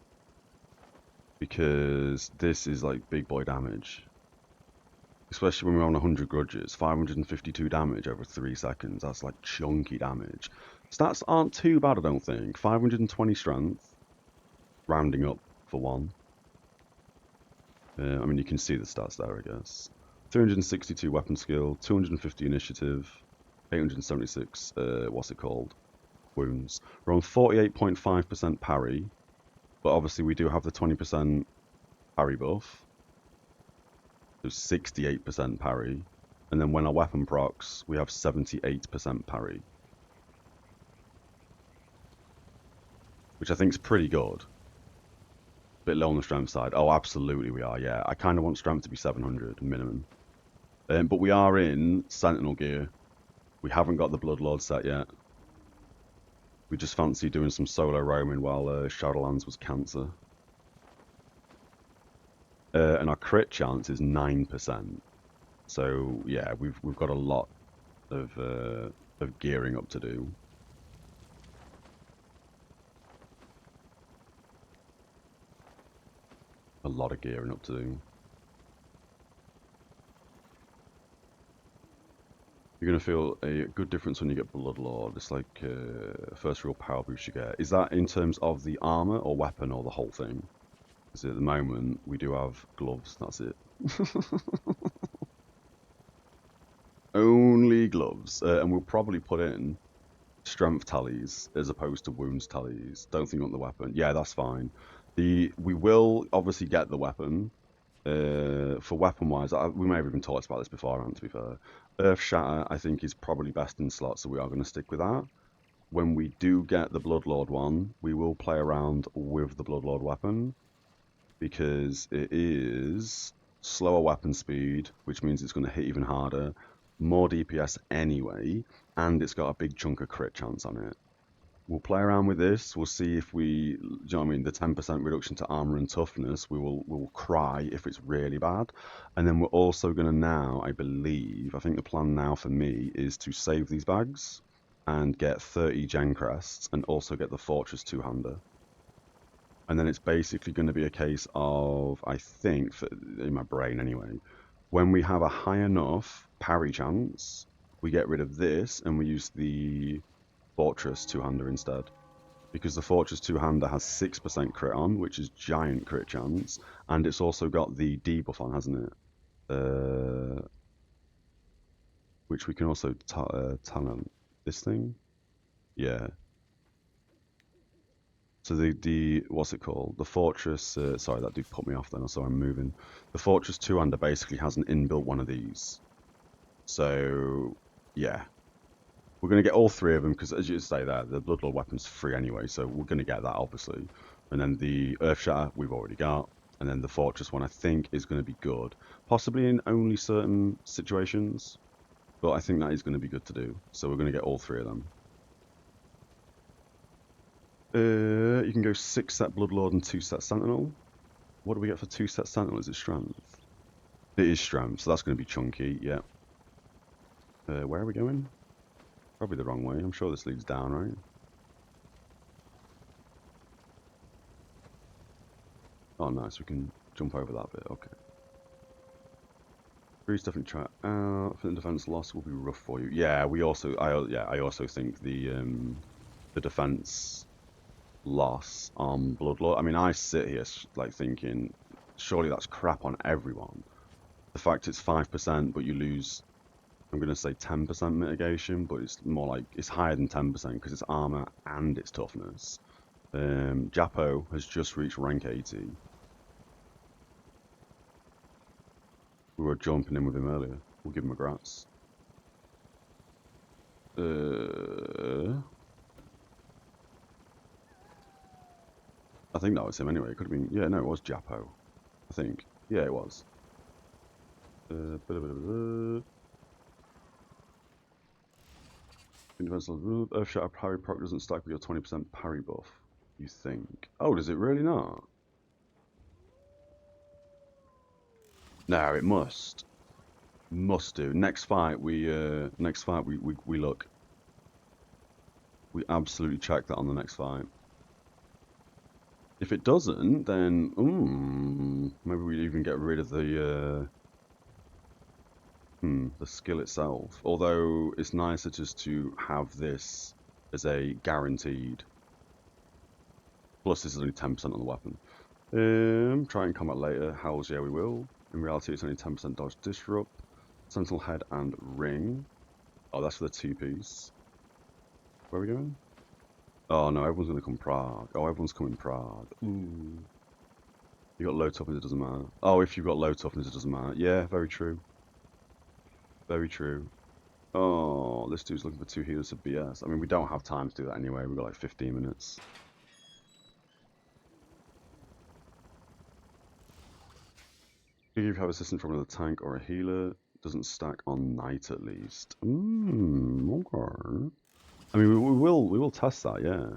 because this is like big boy damage. Especially when we're on 100 grudges, 552 damage over 3 seconds. That's like chunky damage. Stats aren't too bad, I don't think. 520 strength, rounding up for 1. I mean, you can see the stats there, I guess. 362 weapon skill, 250 initiative, 876, what's it called? Wounds. We're on 48.5% parry, but obviously we do have the 20% parry buff. So 68% parry. And then when our weapon procs, we have 78% parry. Which I think is pretty good. Bit low on the strength side. Oh, absolutely we are, yeah. I kind of want strength to be 700 minimum. But we are in Sentinel gear. We haven't got the Bloodlord set yet. We just fancy doing some solo roaming while Shadowlands was cancer. And our crit chance is 9%. So yeah, we've got a lot of gearing up to do. A lot of gearing up to do. You're going to feel a good difference when you get Bloodlord. It's like first real power boost you get. Is that in terms of the armor or weapon or the whole thing? Because at the moment, we do have gloves. That's it. Only gloves. And we'll probably put in strength tallies as opposed to wounds tallies. Don't think on the weapon. Yeah, that's fine. We will obviously get the weapon. For weapon wise, we may have even talked about this beforehand, to be fair. Earth Shatter, I think, is probably best in slot, so we are going to stick with that. When we do get the Bloodlord one, we will play around with the Bloodlord weapon, because it is slower weapon speed, which means it's going to hit even harder, more DPS anyway, and it's got a big chunk of crit chance on it. We'll play around with this. We'll see if we, do you know what I mean, the 10% reduction to armor and toughness, we'll cry if it's really bad. And then we're also going to now, I believe, I think the plan now for me is to save these bags and get 30 gen crests and also get the Fortress two-hander. And then it's basically going to be a case of, I think, in my brain anyway, when we have a high enough parry chance, we get rid of this and we use the Fortress two-hander instead, because the Fortress two-hander has 6% crit on, which is giant crit chance, and it's also got the debuff on, hasn't it? Which we can also talent this thing. Yeah. So the what's it called? The Fortress. Sorry, that did put me off then. So I'm moving. The Fortress two-hander basically has an inbuilt one of these. So yeah. We're going to get all 3 of them, because as you say there, the Bloodlord weapon's free anyway, so we're going to get that, obviously. And then the Earth Shatter, we've already got. And then the Fortress one, I think, is going to be good. Possibly in only certain situations, but I think that is going to be good to do. So we're going to get all 3 of them. You can go 6 set Bloodlord and 2 set Sentinel. What do we get for 2 set Sentinel? Is it Strength? It is Strength, so that's going to be chunky, yeah. Where are we going? Probably the wrong way. I'm sure this leads down, right? Oh, nice. We can jump over that bit. Okay. Breeze definitely try out. For the defense loss will be rough for you. Yeah, I also think the defense loss on Bloodlord. I mean, I sit here like thinking, surely that's crap on everyone. The fact it's 5%, but you lose, I'm going to say 10% mitigation, but it's more like, it's higher than 10% because it's armor and it's toughness. Japo has just reached rank 80. We were jumping in with him earlier. We'll give him a grats. I think that was him anyway. It could have been, yeah, no, it was Japo. I think. Yeah, it was. Earth Shatter parry proc doesn't stack with your 20% parry buff. You think? Oh, does it really not? No, it must. Must do. Next fight we look. We absolutely check that on the next fight. If it doesn't, then maybe we'd even get rid of the skill itself. Although it's nicer just to have this as a guaranteed. Plus, this is only 10% on the weapon. Try and combat later. Hells yeah, we will. In reality, it's only 10% dodge disrupt. Sentinel head and ring. Oh, that's for the 2-piece. Where are we going? Oh no, everyone's gonna come Praag. Oh, everyone's coming Praag. Ooh. You got low toughness, it doesn't matter. Oh, if you've got low toughness, it doesn't matter. Yeah, very true. Very true. Oh, this dude's looking for 2 healers of BS. I mean, we don't have time to do that anyway. We've got like 15 minutes. If you have assistance from another tank or a healer, doesn't stack on knight at least. Okay. I mean, we will test that, yeah.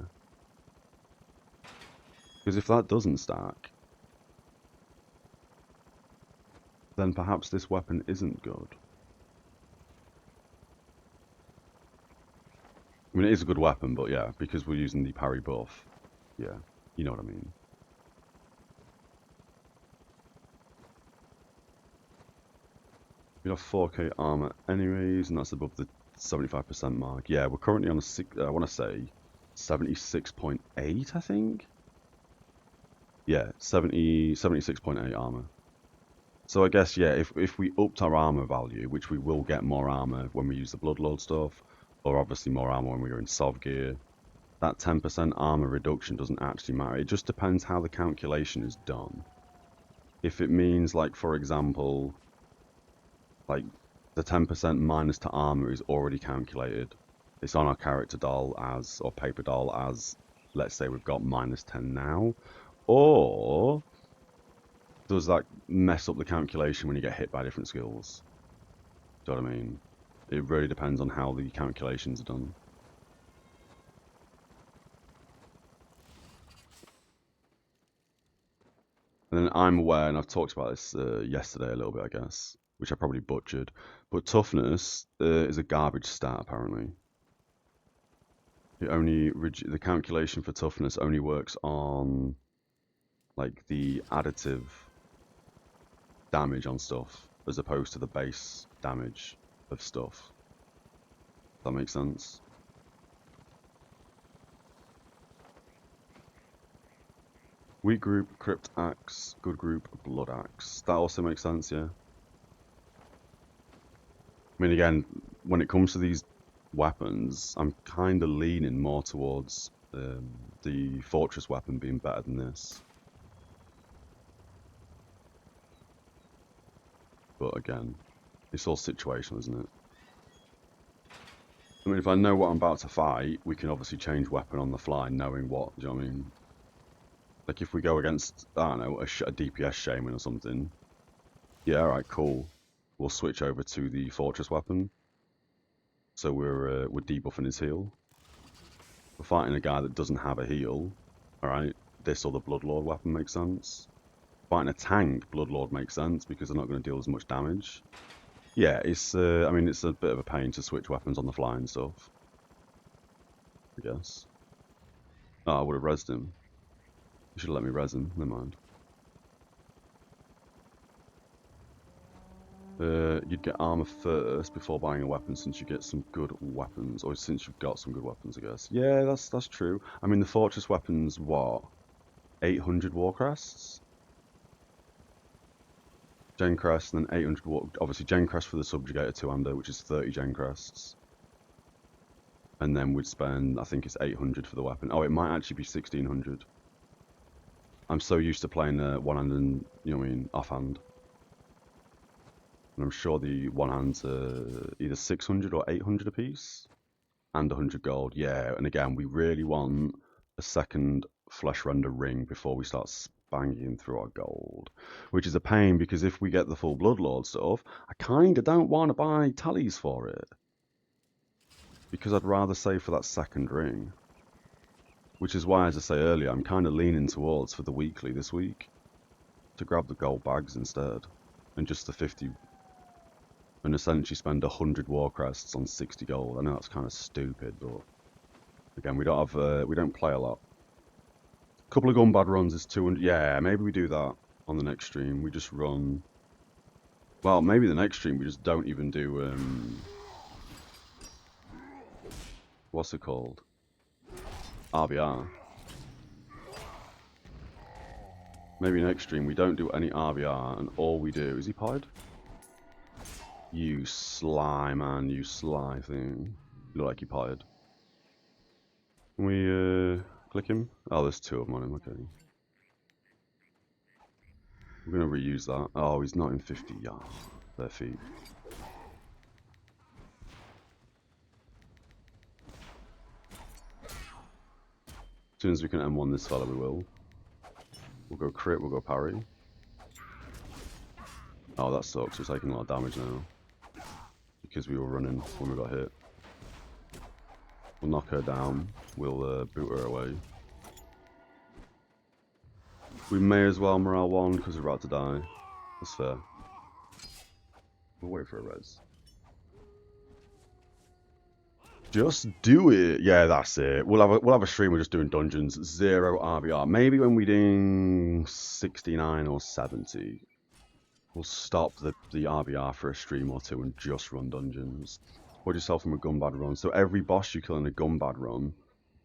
Because if that doesn't stack, then perhaps this weapon isn't good. I mean, it is a good weapon, but yeah, because we're using the parry buff, yeah, you know what I mean. We have 4k armor anyways, and that's above the 75% mark. Yeah, we're currently on a, I want to say, 76.8, I think? Yeah, 76.8 armor. So I guess, yeah, if we upped our armor value, which we will get more armor when we use the Bloodlord stuff, or obviously more armor when we're in Sov gear, that 10% armor reduction doesn't actually matter. It just depends how the calculation is done. If it means, like, for example, like, the 10% minus to armor is already calculated. It's on our character doll as, or paper doll as, let's say we've got minus 10 now, or does that mess up the calculation when you get hit by different skills? Do you know what I mean? It really depends on how the calculations are done. And then I'm aware, and I've talked about this yesterday a little bit, I guess, which I probably butchered, but toughness is a garbage stat, apparently. The calculation for toughness only works on, like, the additive damage on stuff, as opposed to the base damage of stuff. Does that make sense? Weak group, Crypt Axe. Good group, Blood Axe. That also makes sense, yeah. I mean, again, when it comes to these weapons, I'm kind of leaning more towards the Fortress weapon being better than this. But again, it's all situational, isn't it? I mean, if I know what I'm about to fight, we can obviously change weapon on the fly, knowing what, do you know what I mean? Like, if we go against, I don't know, a DPS shaman or something, yeah, alright, cool. We'll switch over to the Fortress weapon. So we're debuffing his heal. We're fighting a guy that doesn't have a heal. Alright, this or the Bloodlord weapon makes sense. Fighting a tank, Bloodlord makes sense because they're not going to deal as much damage. Yeah, it's, I mean, it's a bit of a pain to switch weapons on the fly and stuff. I guess. Oh, I would have rezzed him. You should have let me res him, never mind. You'd get armor first before buying a weapon since you get some good weapons, or since you've got some good weapons, I guess. Yeah, that's true. I mean, the Fortress weapon's what? 800 war crests? Gen crest, and then 800 war. Obviously, Gen crest for the subjugator two-hander, which is 30 Gen crests. And then we'd spend, I think it's 800 for the weapon. Oh, it might actually be 1600. I'm so used to playing one-hand and, you know what I mean, offhand. And I'm sure the one-hand's either 600 or 800 apiece. And 100 gold, yeah. And again, we really want a second flesh render ring before we start banging through our gold. Which is a pain, because if we get the full Bloodlord stuff, I kind of don't want to buy tallies for it. Because I'd rather save for that second ring. Which is why, as I say earlier, I'm kind of leaning towards for the weekly this week to grab the gold bags instead. And just the 50, and essentially spend 100 war crests on 60 gold. I know that's kind of stupid, but again, we don't play a lot. Couple of Gunbad runs is 200. Yeah, maybe we do that on the next stream. We just run. Well, maybe the next stream we just don't even do. What's it called? RvR. Maybe next stream we don't do any RvR and all we do. Is he pied? You sly man, you sly thing. You look like you pied. Can we click him? Oh, there's 2 of them on him, okay. We're gonna reuse that. Oh, he's not in 50 yards. Their feet. As soon as we can M1 this fella, we will. We'll go crit, we'll go parry. Oh, that sucks. We're taking a lot of damage now. Because we were running when we got hit. We'll knock her down. We'll boot her away. We may as well morale 1 because we're about to die. That's fair. We'll wait for a res. Just do it. Yeah, that's it. We'll have a stream. We're just doing dungeons. 0 RvR. Maybe when we're doing 69 or 70, we'll stop the RvR for a stream or 2 and just run dungeons. What do you sell from a Gunbad run? So every boss you kill in a Gunbad run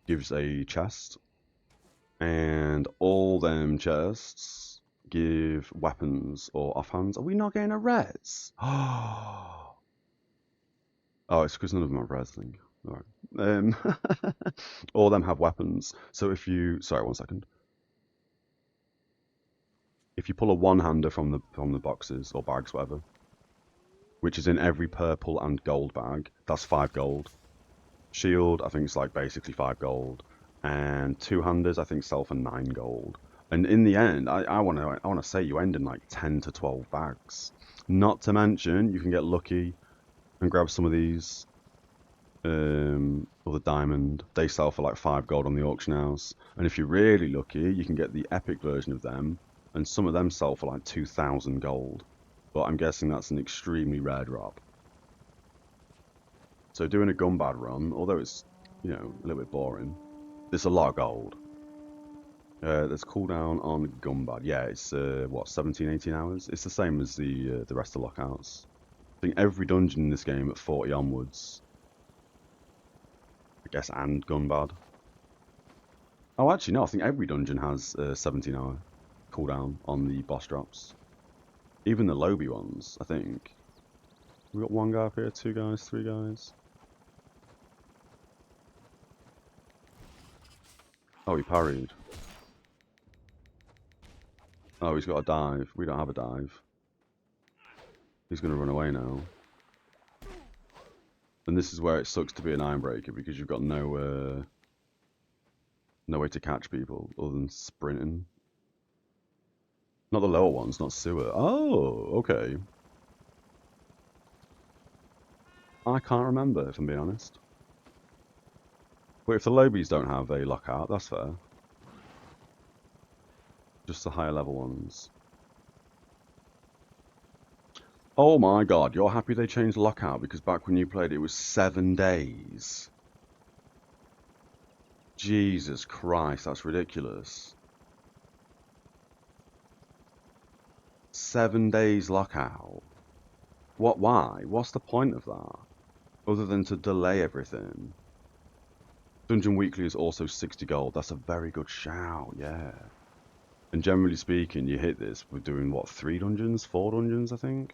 gives a chest, and all them chests give weapons or offhands. Are we not getting a res? Oh, it's because none of them are res thing. Alright. All of them have weapons. So if you... Sorry, 1 second. If you pull a one-hander from the boxes or bags, whatever, which is in every purple and gold bag, that's 5 gold. Shield, I think it's like basically 5 gold. And 2-handers, I think sell for 9 gold. And in the end, I wanna say you end in like 10 to 12 bags. Not to mention, you can get lucky and grab some of these. Or the diamond, they sell for like 5 gold on the auction house, and if you're really lucky you can get the epic version of them, and some of them sell for like 2,000 gold, but I'm guessing that's an extremely rare drop. So doing a Gunbad run, although it's, you know, a little bit boring, it's a lot of gold. There's cooldown on Gunbad. Yeah, it's what, 17-18 hours. It's the same as the rest of lockouts. I think every dungeon in this game at 40 onwards, I guess, and Gunbad. Oh, actually, no, I think every dungeon has a 17-hour cooldown on the boss drops. Even the lobby ones, I think. We got 1 guy up here, 2 guys, 3 guys. Oh, he parried. Oh, he's got a dive. We don't have a dive. He's going to run away now. And this is where it sucks to be an Ironbreaker, because you've got no way to catch people other than sprinting. Not the lower ones, not sewer. Oh, okay. I can't remember, if I'm being honest. But if the lobbies don't have a lockout, that's fair. Just the higher level ones. Oh my god, you're happy they changed lockout, because back when you played it was 7 days. Jesus Christ, that's ridiculous. 7 days lockout. What, why? What's the point of that? Other than to delay everything. Dungeon Weekly is also 60 gold. That's a very good shout, yeah. And generally speaking, you hit this, we're doing what, 3 dungeons? 4 dungeons, I think?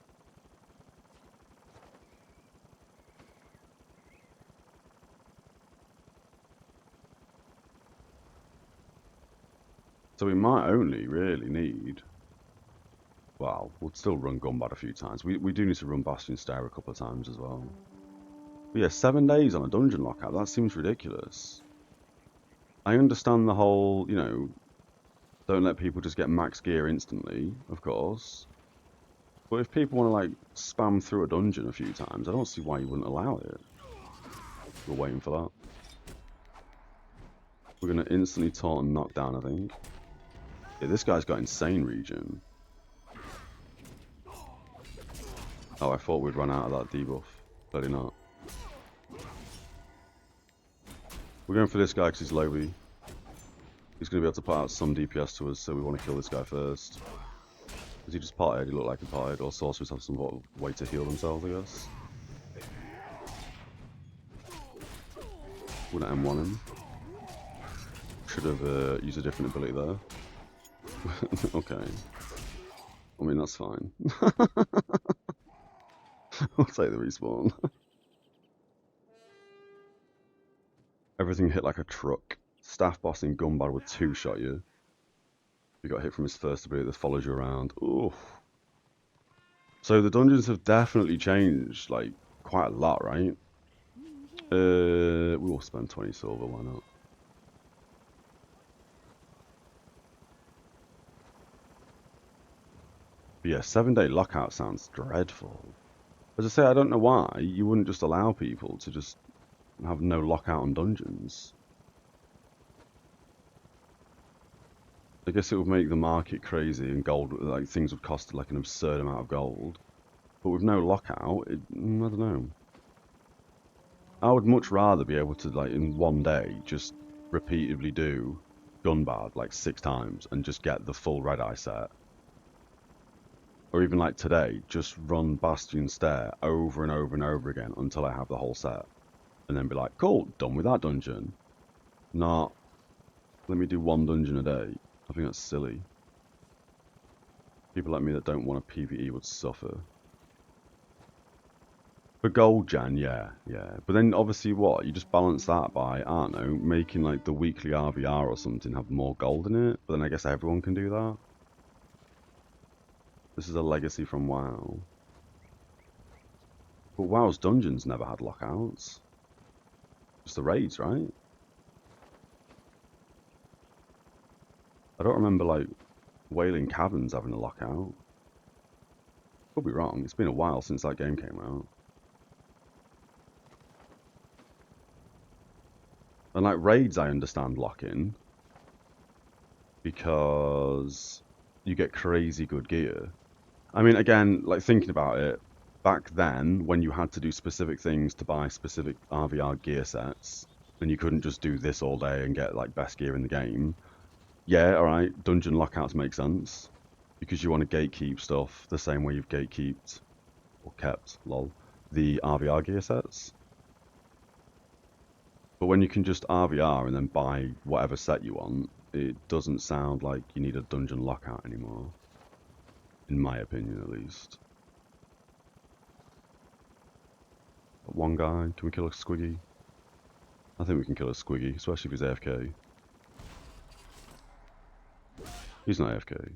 So we might only really need... Well, we'll still run Gunbad a few times. We do need to run Bastion Stair a couple of times as well. But yeah, 7 days on a dungeon lockout, that seems ridiculous. I understand the whole, you know, don't let people just get max gear instantly, of course. But if people want to, like, spam through a dungeon a few times, I don't see why you wouldn't allow it. We're waiting for that. We're going to instantly taunt and knock down, I think. Yeah, this guy's got insane regen. Oh, I thought we'd run out of that debuff. Clearly not. We're going for this guy because he's lobby. He's going to be able to put out some DPS to us, so we want to kill this guy first. Is he just potted? He looked like he potted. Or sorcerers have some sort of way to heal themselves, I guess. We're going to M1 him. Should have used a different ability there. Okay. I mean, that's fine. I'll take the respawn. Everything hit like a truck. Staff boss in Gunbad would two-shot you. You got hit from his first ability that follows you around. Oof. So the dungeons have definitely changed, like, quite a lot, right? We will spend 20 silver, why not? But yeah, 7-day lockout sounds dreadful. As I say, I don't know why you wouldn't just allow people to just have no lockout on dungeons. I guess it would make the market crazy and gold, like things would cost like an absurd amount of gold. But with no lockout, I don't know. I would much rather be able to, like, in one day, just repeatedly do Gunbad like 6 times and just get the full red eye set. Or even like today, just run Bastion Stair over and over and over again until I have the whole set. And then be like, cool, done with that dungeon. Not, let me do one dungeon a day. I think that's silly. People like me that don't want a PvE would suffer. For gold gen, yeah. But then obviously what? You just balance that by, I don't know, making like the weekly RvR or something have more gold in it. But then I guess everyone can do that. This is a legacy from WoW. But WoW's dungeons never had lockouts. Just the raids, right? I don't remember like Wailing Caverns having a lockout. Could be wrong. It's been a while since that game came out. And like raids, I understand lock-in because you get crazy good gear. I mean, again, like thinking about it, back then when you had to do specific things to buy specific RvR gear sets, and you couldn't just do this all day and get like best gear in the game. Yeah, all right, dungeon lockouts make sense because you want to gatekeep stuff the same way you've gatekeeped or kept, lol, the RvR gear sets. But when you can just RvR and then buy whatever set you want, it doesn't sound like you need a dungeon lockout anymore. In my opinion, at least. But one guy, can we kill a Squiggy? I think we can kill a Squiggy, especially if he's AFK. He's not AFK.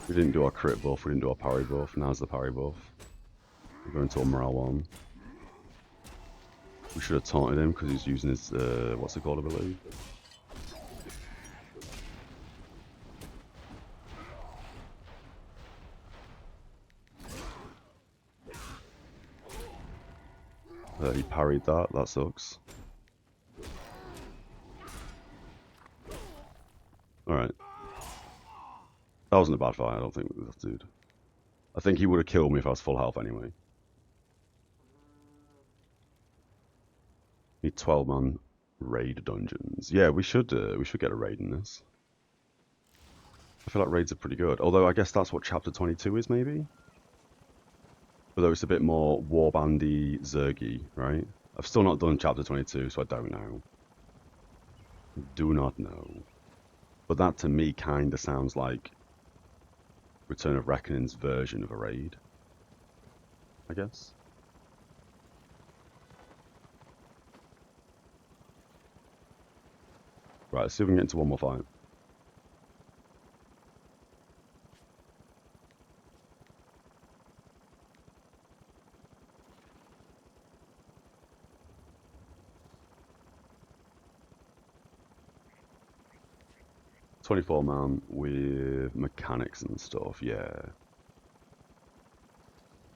We didn't do our crit buff, we didn't do our parry buff, now's the parry buff. We're going to a morale one. We should have taunted him because he's using his, what's it called, ability? He parried that, that sucks. Alright. That wasn't a bad fight, I don't think, with that dude. I think he would have killed me if I was full health anyway. Need 12-man raid dungeons. Yeah, we should get a raid in this. I feel like raids are pretty good. Although I guess that's what chapter 22 is, maybe? Although it's a bit more warbandy, zergy, right? I've still not done chapter 22, so I don't know. Do not know. But that to me kinda sounds like Return of Reckoning's version of a raid, I guess. Right, let's see if we can get into one more fight. $24 man with mechanics and stuff, yeah.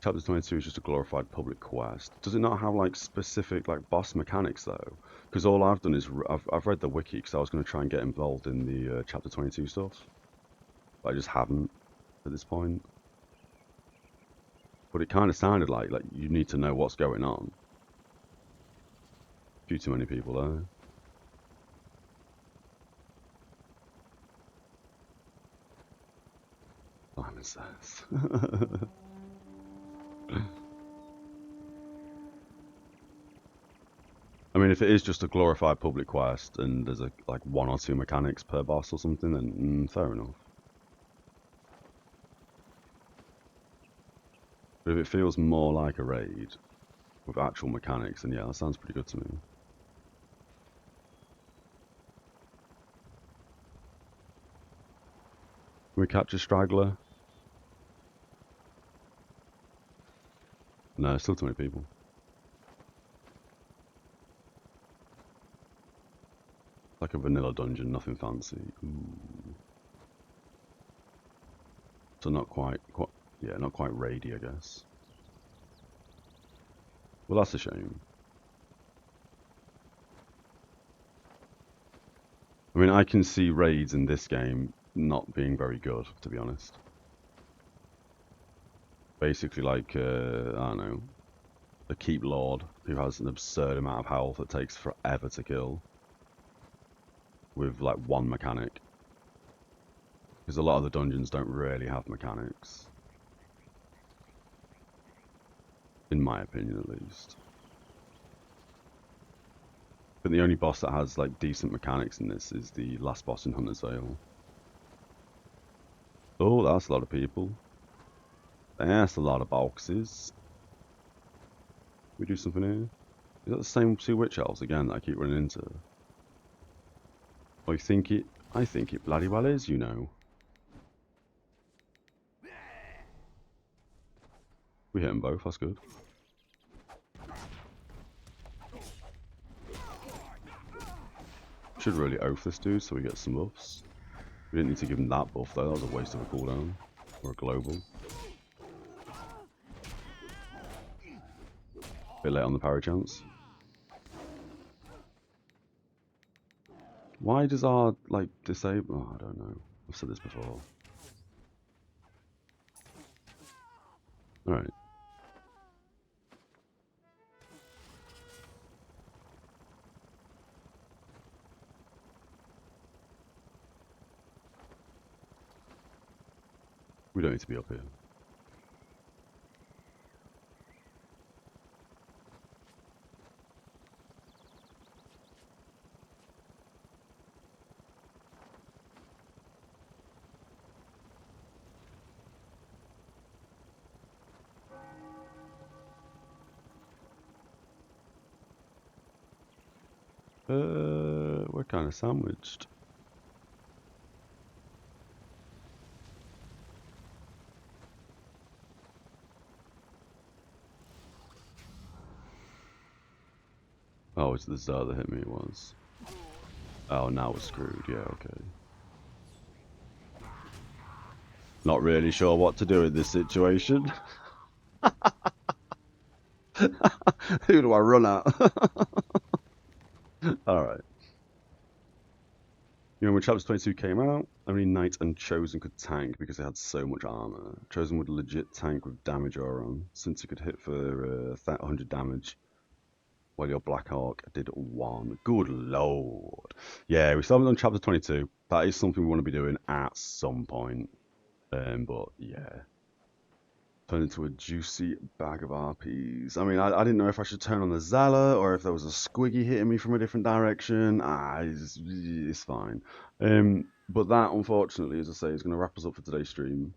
Chapter 22 is just a glorified public quest. Does it not have like specific like boss mechanics though? Because all I've done is I've read the wiki because I was going to try and get involved in the Chapter 22 stuff, but I just haven't at this point. But it kind of sounded like you need to know what's going on. A few too many people there. Simon says. I mean, if it is just a glorified public quest and there's like 1 or 2 mechanics per boss or something, then fair enough. But if it feels more like a raid with actual mechanics, then yeah, that sounds pretty good to me. Can we capture Straggler? No, still too many people. Like a vanilla dungeon, nothing fancy. Ooh. So not quite, yeah, not quite raidy, I guess. Well, that's a shame. I mean, I can see raids in this game not being very good, to be honest. Basically, like, I don't know, a Keep Lord who has an absurd amount of health that takes forever to kill with, like, 1 mechanic. Because a lot of the dungeons don't really have mechanics. In my opinion, at least. But the only boss that has, like, decent mechanics in this is the last boss in Hunter's Vale. Oh, that's a lot of people. That's a lot of boxes. We do something here? Is that the same 2 witch elves again that I keep running into? I think it bloody well is, you know. We hit them both, that's good. Should really oath this dude so we get some buffs. We didn't need to give him that buff though, that was a waste of a cooldown. Or a global. Bit late on the parry chance. Why does our, like, disable? Oh, I don't know. I've said this before. Alright. We don't need to be up here. We're kind of sandwiched. Oh, it's the Zar that hit me, it was. Oh, now we're screwed, yeah, okay. Not really sure what to do in this situation. Who do I run at? Alright. You know, when Chapter 22 came out, only Knight and Chosen could tank because they had so much armor. Chosen would legit tank with damage aura on, since it could hit for 100 damage, while your Black Hawk did 1. Good lord. Yeah, we still haven't done Chapter 22. That is something we want to be doing at some point. But yeah. Turned into a juicy bag of RPs. I mean, I didn't know if I should turn on the Zala or if there was a squiggy hitting me from a different direction. It's fine. But that, unfortunately, as I say, is going to wrap us up for today's stream.